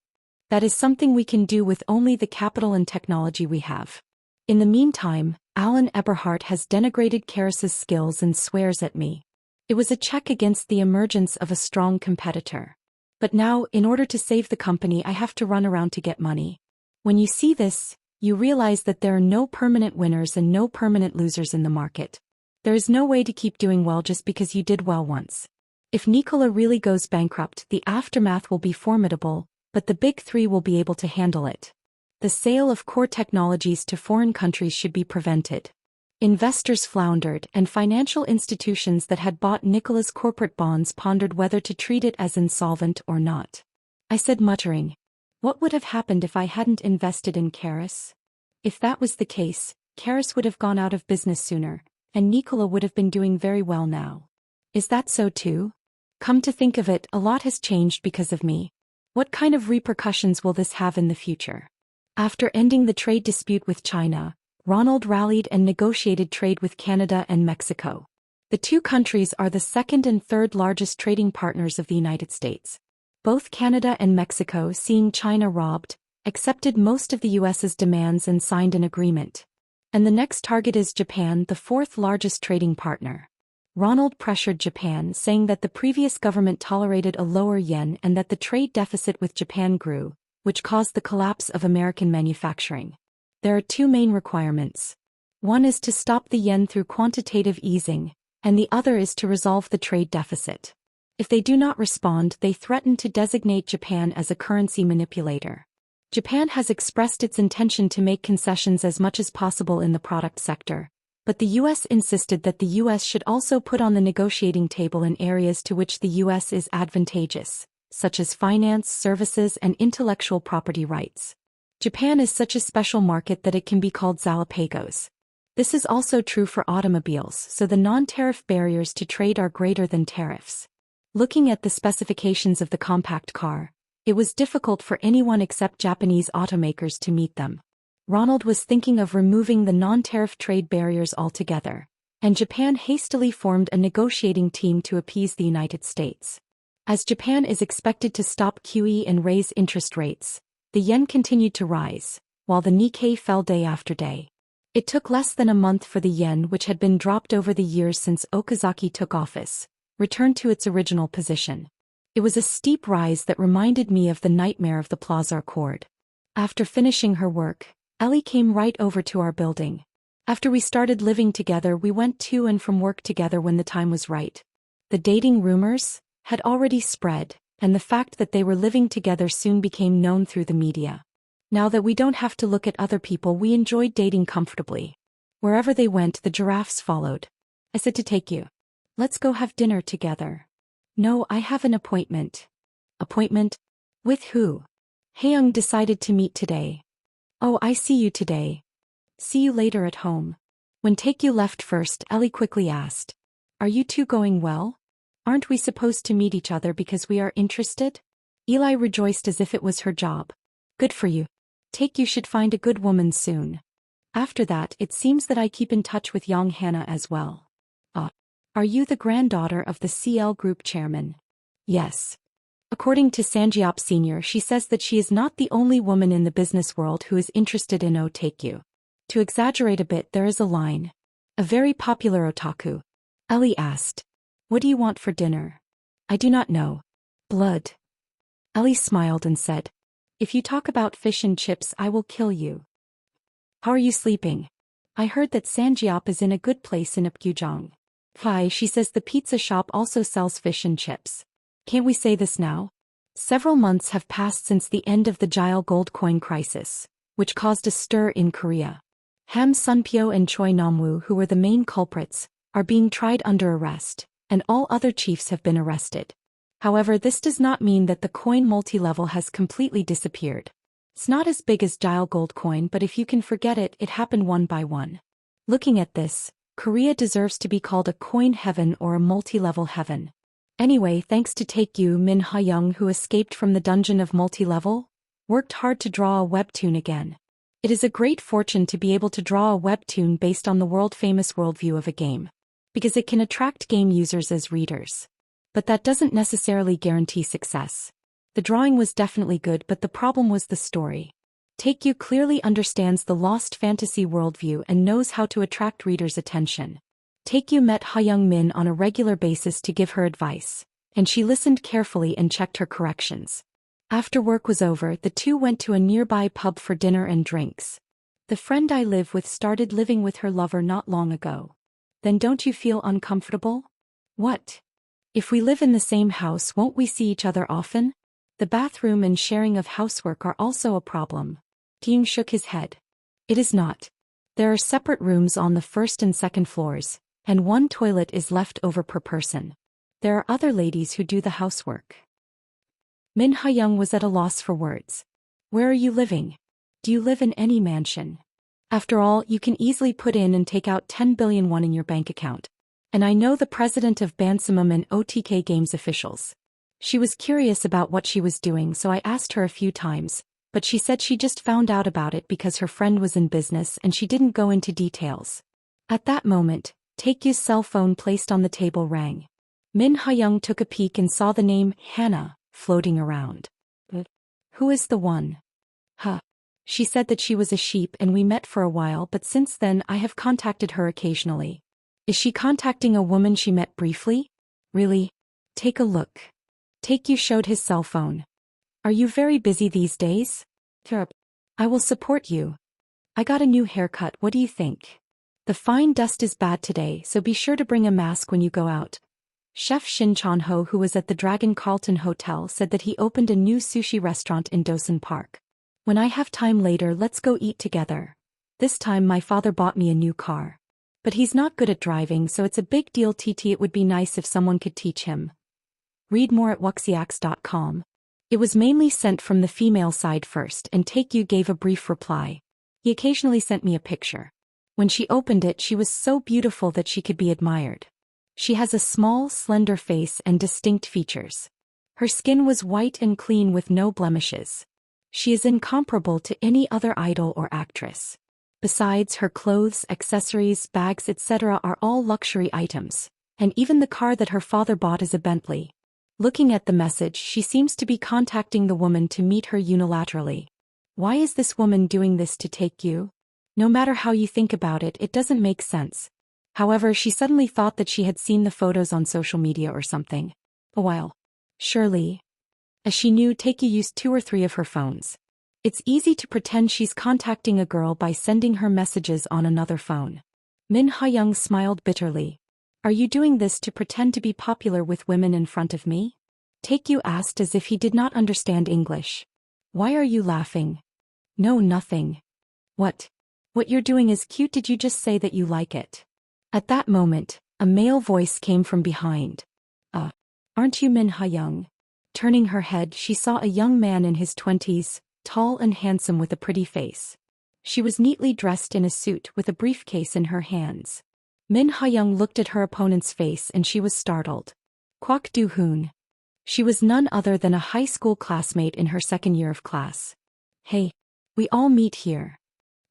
That is something we can do with only the capital and technology we have. In the meantime, Alan Eberhardt has denigrated Keris's skills and swears at me. It was a check against the emergence of a strong competitor. But now, in order to save the company, I have to run around to get money. When you see this, you realize that there are no permanent winners and no permanent losers in the market. There is no way to keep doing well just because you did well once. If Nikola really goes bankrupt, the aftermath will be formidable, but the big three will be able to handle it. The sale of core technologies to foreign countries should be prevented. Investors floundered, and financial institutions that had bought Nikola's corporate bonds pondered whether to treat it as insolvent or not. I said, muttering, "What would have happened if I hadn't invested in Keris? If that was the case, Keris would have gone out of business sooner, and Nikola would have been doing very well now. Is that so too? Come to think of it, a lot has changed because of me. What kind of repercussions will this have in the future?" After ending the trade dispute with China, Ronald rallied and negotiated trade with Canada and Mexico. The two countries are the second and third largest trading partners of the United States. Both Canada and Mexico, seeing China robbed, accepted most of the US's demands and signed an agreement. And the next target is Japan, the fourth largest trading partner. Ronald pressured Japan, saying that the previous government tolerated a lower yen and that the trade deficit with Japan grew, which caused the collapse of American manufacturing. There are two main requirements. One is to stop the yen through quantitative easing, and the other is to resolve the trade deficit. If they do not respond, they threaten to designate Japan as a currency manipulator. Japan has expressed its intention to make concessions as much as possible in the product sector, but the US insisted that the US should also put on the negotiating table in areas to which the US is advantageous, such as finance, services, and intellectual property rights. Japan is such a special market that it can be called Galapagos. This is also true for automobiles, so the non-tariff barriers to trade are greater than tariffs. Looking at the specifications of the compact car, it was difficult for anyone except Japanese automakers to meet them. Ronald was thinking of removing the non-tariff trade barriers altogether, and Japan hastily formed a negotiating team to appease the United States. As Japan is expected to stop QE and raise interest rates, the yen continued to rise, while the Nikkei fell day after day. It took less than a month for the yen, which had been dropped over the years since Okazaki took office, returned to its original position. It was a steep rise that reminded me of the nightmare of the Plaza Accord. After finishing her work, Ellie came right over to our building. After we started living together, we went to and from work together when the time was right. The dating rumors had already spread, and the fact that they were living together soon became known through the media. Now that we don't have to look at other people, we enjoyed dating comfortably. Wherever they went, the giraffes followed. I said to take you. Let's go have dinner together. No, I have an appointment. Appointment? With who? Haeyoung decided to meet today. Oh, I see you today. See you later at home. When Taekyu left first, Ellie quickly asked. Are you two going well? Aren't we supposed to meet each other because we are interested? Eli rejoiced as if it was her job. Good for you. Taekyu should find a good woman soon. After that, it seems that I keep in touch with young Hannah as well. Are you the granddaughter of the CL Group chairman? Yes. According to Sanjiop Sr., she says that she is not the only woman in the business world who is interested in Taekyu. To exaggerate a bit, there is a line. A very popular otaku. Ellie asked. What do you want for dinner? I do not know. Blood. Ellie smiled and said. If you talk about fish and chips, I will kill you. How are you sleeping? I heard that Sanjiop is in a good place in Apgujeong. Hi, she says the pizza shop also sells fish and chips. Can't we say this now? Several months have passed since the end of the Gile gold coin crisis, which caused a stir in Korea. Ham Sunpyo and Choi Namwoo, who were the main culprits, are being tried under arrest, and all other chiefs have been arrested. However, this does not mean that the coin multi-level has completely disappeared. It's not as big as Gile gold coin, but if you can forget it, it happened one by one. Looking at this, Korea deserves to be called a coin heaven or a multi-level heaven. Anyway, thanks to Taekyu, Min Ha-young, who escaped from the dungeon of multi-level, worked hard to draw a webtoon again. It is a great fortune to be able to draw a webtoon based on the world-famous worldview of a game, because it can attract game users as readers. But that doesn't necessarily guarantee success. The drawing was definitely good, but the problem was the story. Taekyu clearly understands the lost fantasy worldview and knows how to attract readers' attention. Taekyu met Ha-young Min on a regular basis to give her advice, and she listened carefully and checked her corrections. After work was over, the two went to a nearby pub for dinner and drinks. The friend I live with started living with her lover not long ago. Then don't you feel uncomfortable? What? If we live in the same house, won't we see each other often? The bathroom and sharing of housework are also a problem. Taeyong shook his head. It is not. There are separate rooms on the first and second floors, and one toilet is left over per person. There are other ladies who do the housework. Min Ha-young was at a loss for words. Where are you living? Do you live in any mansion? After all, you can easily put in and take out 10 billion won in your bank account. And I know the president of Bansimum and OTK Games officials. She was curious about what she was doing, so I asked her a few times, but she said she just found out about it because her friend was in business and she didn't go into details. At that moment, Taekyu's cell phone placed on the table rang. Min Ha-young took a peek and saw the name Hannah floating around. But who is the one? Huh. She said that she was a sheep and we met for a while, but since then I have contacted her occasionally. Is she contacting a woman she met briefly? Really? Take a look. Taekyu showed his cell phone. Are you very busy these days? I will support you. I got a new haircut, what do you think? The fine dust is bad today, so be sure to bring a mask when you go out. Chef Shin Chan-ho, who was at the Dragon Carlton Hotel, said that he opened a new sushi restaurant in Dosan Park. When I have time later, let's go eat together. This time my father bought me a new car. But he's not good at driving, so it's a big deal. It would be nice if someone could teach him. Read more at wuxiax.com. It was mainly sent from the female side first, and Taekyu gave a brief reply. He occasionally sent me a picture. When she opened it, she was so beautiful that she could be admired. She has a small, slender face and distinct features. Her skin was white and clean with no blemishes. She is incomparable to any other idol or actress. Besides, her clothes, accessories, bags, etc. are all luxury items, and even the car that her father bought is a Bentley. Looking at the message, she seems to be contacting the woman to meet her unilaterally. Why is this woman doing this to take you? No matter how you think about it, it doesn't make sense. However, she suddenly thought that she had seen the photos on social media or something. A while. Surely. As she knew, Taekyu used 2 or 3 of her phones. It's easy to pretend she's contacting a girl by sending her messages on another phone. Min Ha-young smiled bitterly. Are you doing this to pretend to be popular with women in front of me? Taekyu asked as if he did not understand English. Why are you laughing? No, nothing. What? What you're doing is cute. Did you just say that you like it? At that moment, a male voice came from behind. Aren't you Min Ha-young? Turning her head, she saw a young man in his 20s, tall and handsome with a pretty face. She was neatly dressed in a suit with a briefcase in her hands. Min Ha-young looked at her opponent's face and she was startled. Kwak Do-hoon. She was none other than a high school classmate in her 2nd year of class. Hey, we all meet here.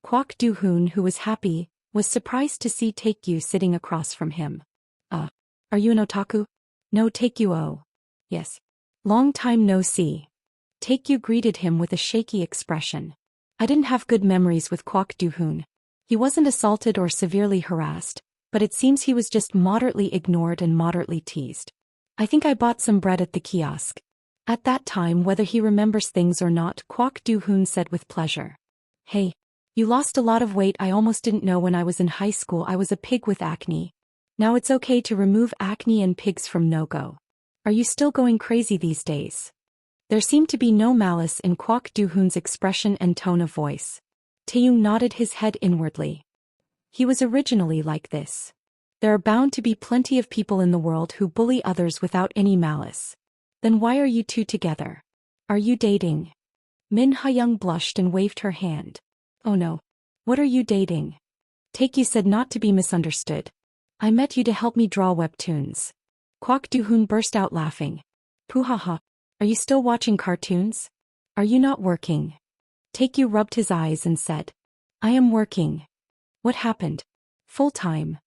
Kwak Do-hoon, who was happy, was surprised to see Taekyu sitting across from him. Are you an otaku? No, Taekyu. Oh. Yes. Long time no see. Taekyu greeted him with a shaky expression. I didn't have good memories with Kwak Do-hoon. He wasn't assaulted or severely harassed, but it seems he was just moderately ignored and moderately teased. I think I bought some bread at the kiosk. At that time, whether he remembers things or not, Kwak Do-hoon said with pleasure. Hey, you lost a lot of weight. I almost didn't know when I was in high school I was a pig with acne. Now it's okay to remove acne and pigs from no-go. Are you still going crazy these days? There seemed to be no malice in Kwak Do-hoon's expression and tone of voice. Taeyong nodded his head inwardly. He was originally like this. There are bound to be plenty of people in the world who bully others without any malice. Then why are you two together? Are you dating? Min Ha-young blushed and waved her hand. Oh no. What are you dating? Taekyu said, not to be misunderstood. I met you to help me draw webtoons. Kwak Do-hoon burst out laughing. Poohaha. Are you still watching cartoons? Are you not working? Taekyu rubbed his eyes and said. I am working. What happened? Full-time.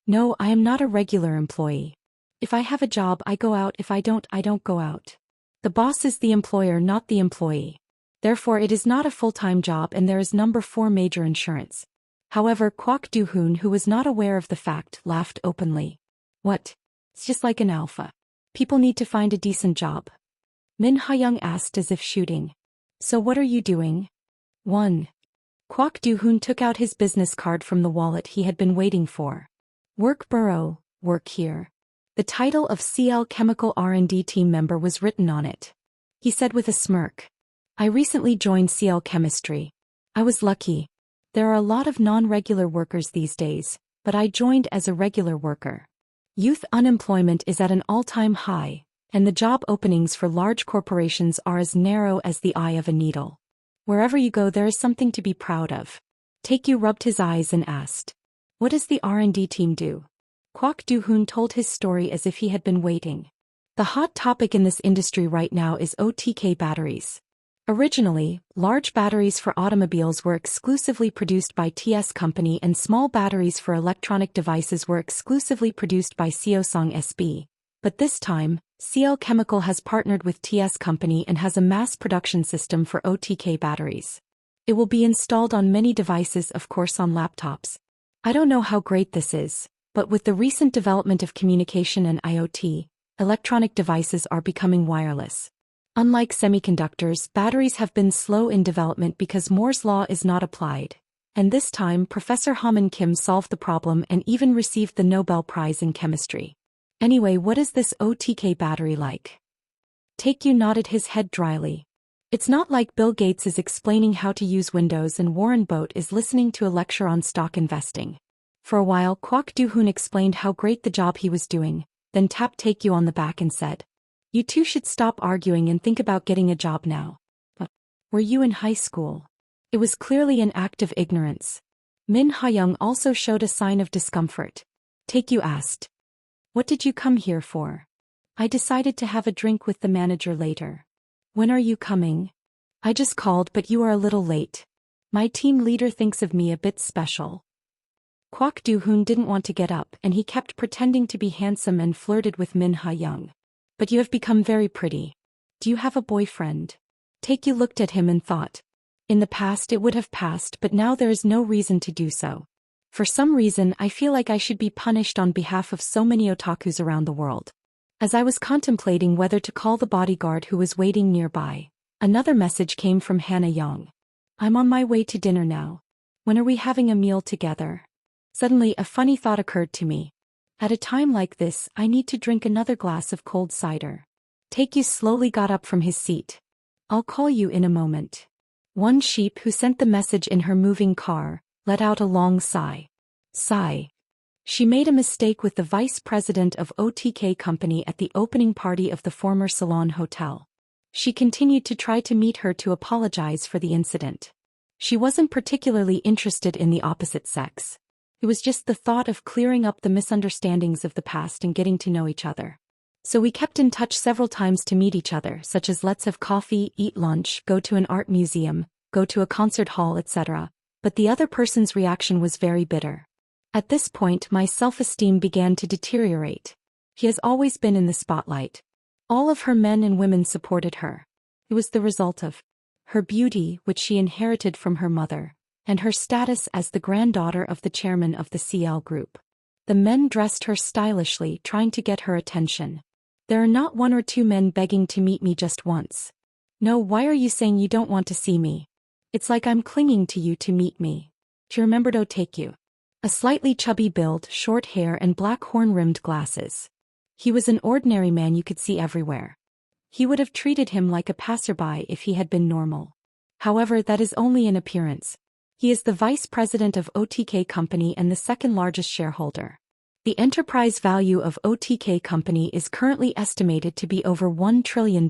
No, I am not a regular employee. If I have a job, I go out. If I don't go out. The boss is the employer, not the employee. Therefore, it is not a full-time job and there is number 4 major insurance. However, Kwak Do-hoon, who was not aware of the fact, laughed openly. What? It's just like an alpha. People need to find a decent job. Min Ha-young asked as if shooting. So what are you doing? 1. Kwak Do-hoon took out his business card from the wallet he had been waiting for. Work Bureau, work here. The title of CL Chemical R&D team member was written on it. He said with a smirk. I recently joined CL Chemistry. I was lucky. There are a lot of non-regular workers these days, but I joined as a regular worker. Youth unemployment is at an all-time high, and the job openings for large corporations are as narrow as the eye of a needle. Wherever you go, there is something to be proud of. Taekyu rubbed his eyes and asked. What does the R&D team do? Kwak Do-hoon told his story as if he had been waiting. The hot topic in this industry right now is OTK batteries. Originally, large batteries for automobiles were exclusively produced by TS Company and small batteries for electronic devices were exclusively produced by Seosong SB. But this time, CL Chemical has partnered with TS Company and has a mass production system for OTK batteries. It will be installed on many devices, of course on laptops. I don't know how great this is, but with the recent development of communication and IoT, electronic devices are becoming wireless. Unlike semiconductors, batteries have been slow in development because Moore's law is not applied. And this time, Professor Haman Kim solved the problem and even received the Nobel Prize in Chemistry. Anyway, what is this OTK battery like? Taekyu nodded his head dryly. It's not like Bill Gates is explaining how to use Windows and Warren Boat is listening to a lecture on stock investing. For a while, Kwak Do-hoon explained how great the job he was doing, then tapped Taekyu on the back and said, You two should stop arguing and think about getting a job now. Were you in high school? It was clearly an act of ignorance. Min Ha-young also showed a sign of discomfort. Taekyu asked. What did you come here for? I decided to have a drink with the manager later. When are you coming? I just called, but you are a little late. My team leader thinks of me a bit special. Kwak Do-hoon didn't want to get up and he kept pretending to be handsome and flirted with Min Ha-young. But you have become very pretty. Do you have a boyfriend? Taekyu looked at him and thought. In the past it would have passed, but now there is no reason to do so. For some reason I feel like I should be punished on behalf of so many otakus around the world. As I was contemplating whether to call the bodyguard who was waiting nearby, another message came from Hannah Young. I'm on my way to dinner now. When are we having a meal together? Suddenly a funny thought occurred to me. At a time like this, I need to drink another glass of cold cider. Taekyu slowly got up from his seat. I'll call you in a moment. One sheep who sent the message in her moving car let out a long sigh. Sigh. She made a mistake with the vice president of OTK company at the opening party of the former Salon Hotel. She continued to try to meet her to apologize for the incident. She wasn't particularly interested in the opposite sex. It was just the thought of clearing up the misunderstandings of the past and getting to know each other. So we kept in touch several times to meet each other, such as let's have coffee, eat lunch, go to an art museum, go to a concert hall, etc. But the other person's reaction was very bitter. At this point my self-esteem began to deteriorate. She has always been in the spotlight. All of her men and women supported her. It was the result of her beauty, which she inherited from her mother, and her status as the granddaughter of the chairman of the CL Group. The men dressed her stylishly, trying to get her attention. There are not one or two men begging to meet me just once. No, why are you saying you don't want to see me? It's like I'm clinging to you to meet me. She remembered Taekyu. A slightly chubby build, short hair and black horn-rimmed glasses. He was an ordinary man you could see everywhere. He would have treated him like a passerby if he had been normal. However, that is only in appearance. He is the vice president of OTK company and the second largest shareholder. The enterprise value of OTK company is currently estimated to be over $1 trillion.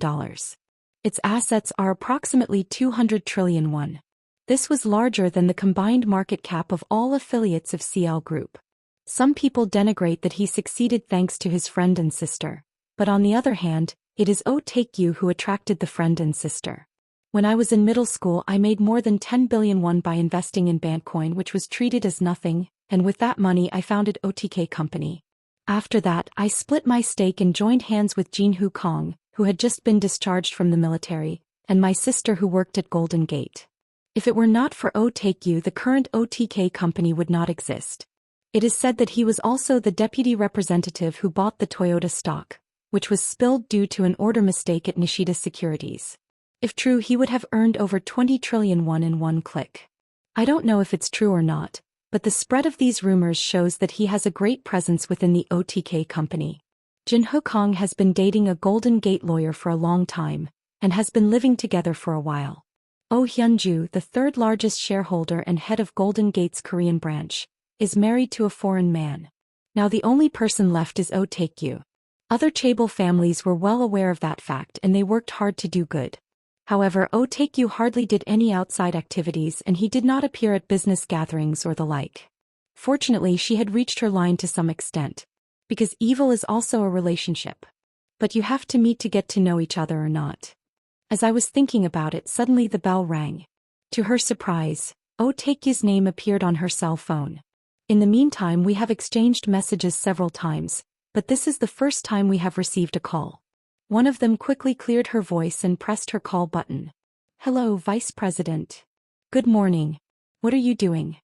Its assets are approximately 200 trillion won. This was larger than the combined market cap of all affiliates of CL Group. Some people denigrate that he succeeded thanks to his friend and sister. But on the other hand, it is Taekyu who attracted the friend and sister. When I was in middle school I made more than 10 billion won by investing in Bitcoin, which was treated as nothing, and with that money I founded OTK company. After that I split my stake and joined hands with Jin Hu Kong, who had just been discharged from the military, and my sister who worked at Golden Gate. If it were not for Taekyu, the current OTK company would not exist. It is said that he was also the deputy representative who bought the Toyota stock, which was spilled due to an order mistake at Nishida Securities. If true, he would have earned over 20 trillion won in one click. I don't know if it's true or not, but the spread of these rumors shows that he has a great presence within the OTK company. Jin Ho Kong has been dating a Golden Gate lawyer for a long time, and has been living together for a while. Oh Hyunju, the third largest shareholder and head of Golden Gate's Korean branch, is married to a foreign man. Now the only person left is Taekyu. Other chaebol families were well aware of that fact and they worked hard to do good. However, Taekyu hardly did any outside activities and he did not appear at business gatherings or the like. Fortunately, she had reached her line to some extent. Because evil is also a relationship. But you have to meet to get to know each other or not. As I was thinking about it, suddenly the bell rang. To her surprise, Taekyu's name appeared on her cell phone. In the meantime we have exchanged messages several times, but this is the first time we have received a call. One of them quickly cleared her voice and pressed her call button. Hello, Vice President. Good morning. What are you doing?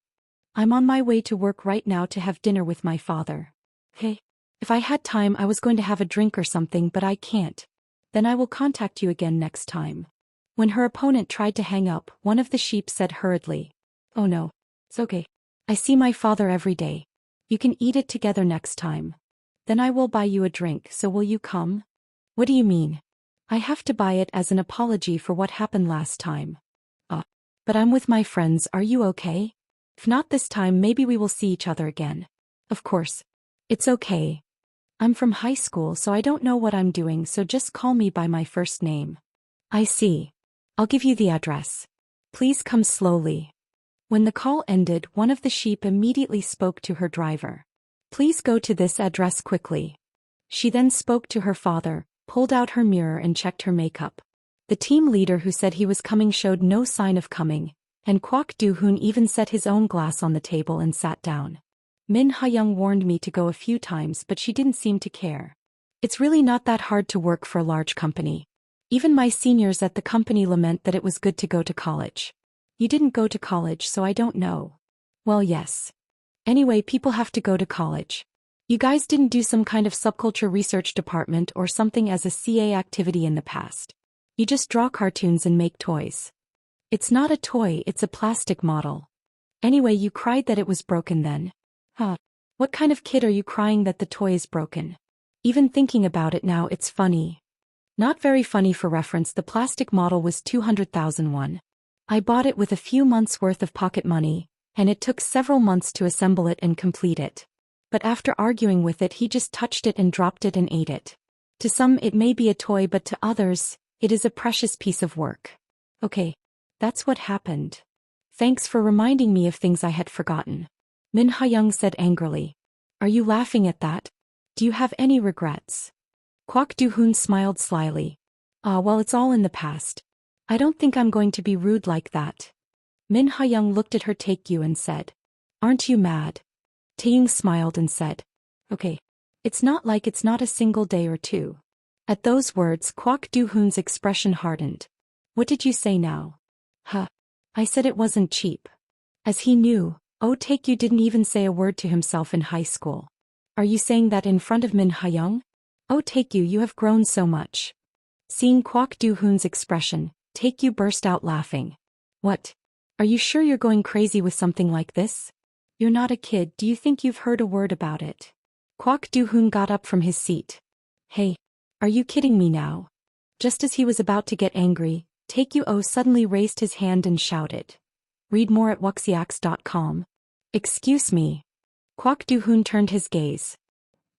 I'm on my way to work right now to have dinner with my father. Hey. If I had time I was going to have a drink or something, but I can't. Then I will contact you again next time. When her opponent tried to hang up, one of the sheep said hurriedly. Oh no. It's okay. I see my father every day. You can eat it together next time. Then I will buy you a drink, so will you come? What do you mean? I have to buy it as an apology for what happened last time. But I'm with my friends, are you okay? If not this time, maybe we will see each other again. Of course. It's okay. I'm from high school, so I don't know what I'm doing, so just call me by my first name. I see. I'll give you the address. Please come slowly. When the call ended, one of the sheep immediately spoke to her driver. Please go to this address quickly. She then spoke to her father, pulled out her mirror and checked her makeup. The team leader who said he was coming showed no sign of coming, and Kwak Do-hoon even set his own glass on the table and sat down. Min Ha-young warned me to go a few times but she didn't seem to care. It's really not that hard to work for a large company. Even my seniors at the company lament that it was good to go to college. You didn't go to college so I don't know. Well yes. Anyway, people have to go to college. You guys didn't do some kind of subculture research department or something as a CA activity in the past. You just draw cartoons and make toys. It's not a toy, it's a plastic model. Anyway, you cried that it was broken then. Huh. What kind of kid are you crying that the toy is broken? Even thinking about it now, it's funny. Not very funny. For reference, the plastic model was 200,000 won. I bought it with a few months' worth of pocket money, and it took several months to assemble it and complete it. But after arguing with it, he just touched it and dropped it and ate it. To some it may be a toy, but to others, it is a precious piece of work. Okay. That's what happened. Thanks for reminding me of things I had forgotten. Min Ha-young said angrily. Are you laughing at that? Do you have any regrets? Kwak Do-hoon smiled slyly. Well, it's all in the past. I don't think I'm going to be rude like that. Min Ha-young looked at her Taekyu and said. Aren't you mad? Taeyong smiled and said. Okay. It's not like it's not a single day or two. At those words, Kwak Do-hoon's expression hardened. What did you say now? Huh. I said it wasn't cheap. As he knew, Taekyu didn't even say a word to himself in high school. Are you saying that in front of Min Ha-young? Taekyu, you have grown so much. Seeing Kwak Do-hoon's expression, Taekyu burst out laughing. What? Are you sure you're going crazy with something like this? You're not a kid, do you think you've heard a word about it? Kwak Do-hoon got up from his seat. Hey. Are you kidding me now? Just as he was about to get angry, Taekyu suddenly raised his hand and shouted. Read more at wuxiax.com. Excuse me. Kwak Do-hoon turned his gaze.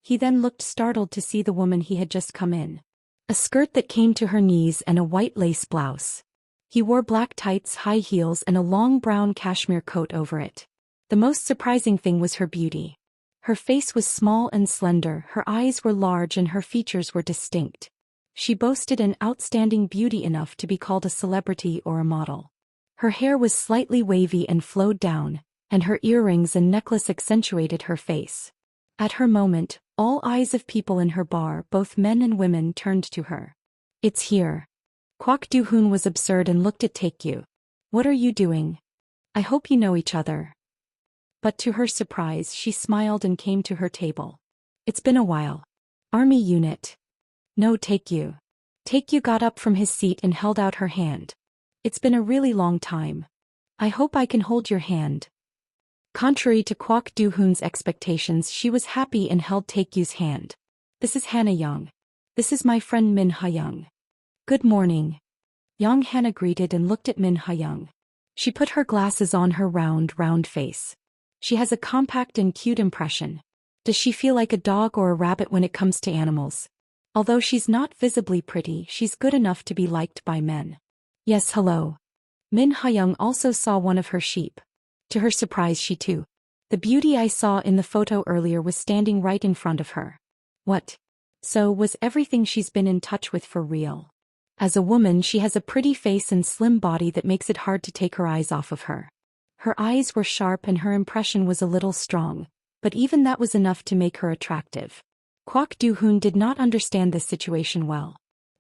He then looked startled to see the woman he had just come in. A skirt that came to her knees and a white lace blouse. He wore black tights, high heels and a long brown cashmere coat over it. The most surprising thing was her beauty. Her face was small and slender, her eyes were large and her features were distinct. She boasted an outstanding beauty enough to be called a celebrity or a model. Her hair was slightly wavy and flowed down, and her earrings and necklace accentuated her face. At her moment, all eyes of people in her bar, both men and women, turned to her. It's here. Kwak Do-hoon was absurd and looked at Taekyu. What are you doing? I hope you know each other. But to her surprise, she smiled and came to her table. It's been a while. Army unit. No, Taekyu. Taekyu got up from his seat and held out her hand. It's been a really long time. I hope I can hold your hand. Contrary to Kwak Do-hoon's expectations, she was happy and held Taekyu's hand. This is Hannah Young. This is my friend Min Ha-young. Good morning. Young Hannah greeted and looked at Min Ha-young. She put her glasses on her round face. She has a compact and cute impression. Does she feel like a dog or a rabbit when it comes to animals? Although she's not visibly pretty, she's good enough to be liked by men. Yes, hello. Min Ha-young also saw one of her sheep. To her surprise, she too. The beauty I saw in the photo earlier was standing right in front of her. What? So was everything she's been in touch with for real? As a woman, she has a pretty face and slim body that makes it hard to take her eyes off of her. Her eyes were sharp and her impression was a little strong, but even that was enough to make her attractive. Kwak Do-hoon did not understand this situation well.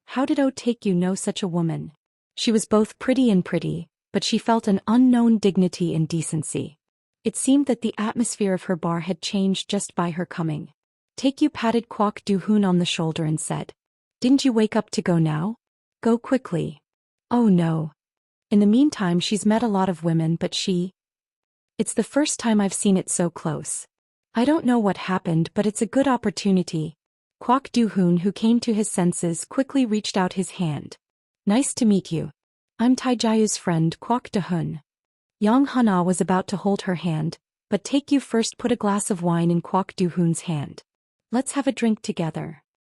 How did Taekyu know such a woman? She was both pretty and pretty, but she felt an unknown dignity and decency. It seemed that the atmosphere of her bar had changed just by her coming. Taekyu patted Kwak Do-hoon on the shoulder and said, Didn't you wake up to go now? Go quickly. Oh no. In the meantime, she's met a lot of women, but it's the first time I've seen it so close. I don't know what happened, but it's a good opportunity. Kwak Do-hoon, who came to his senses, quickly reached out his hand. Nice to meet you. I'm Taejayu's friend, Kwak Do-hoon. Yang Hana was about to hold her hand, but Taekyu first put a glass of wine in Kwak Do-hoon's hand. Let's have a drink together.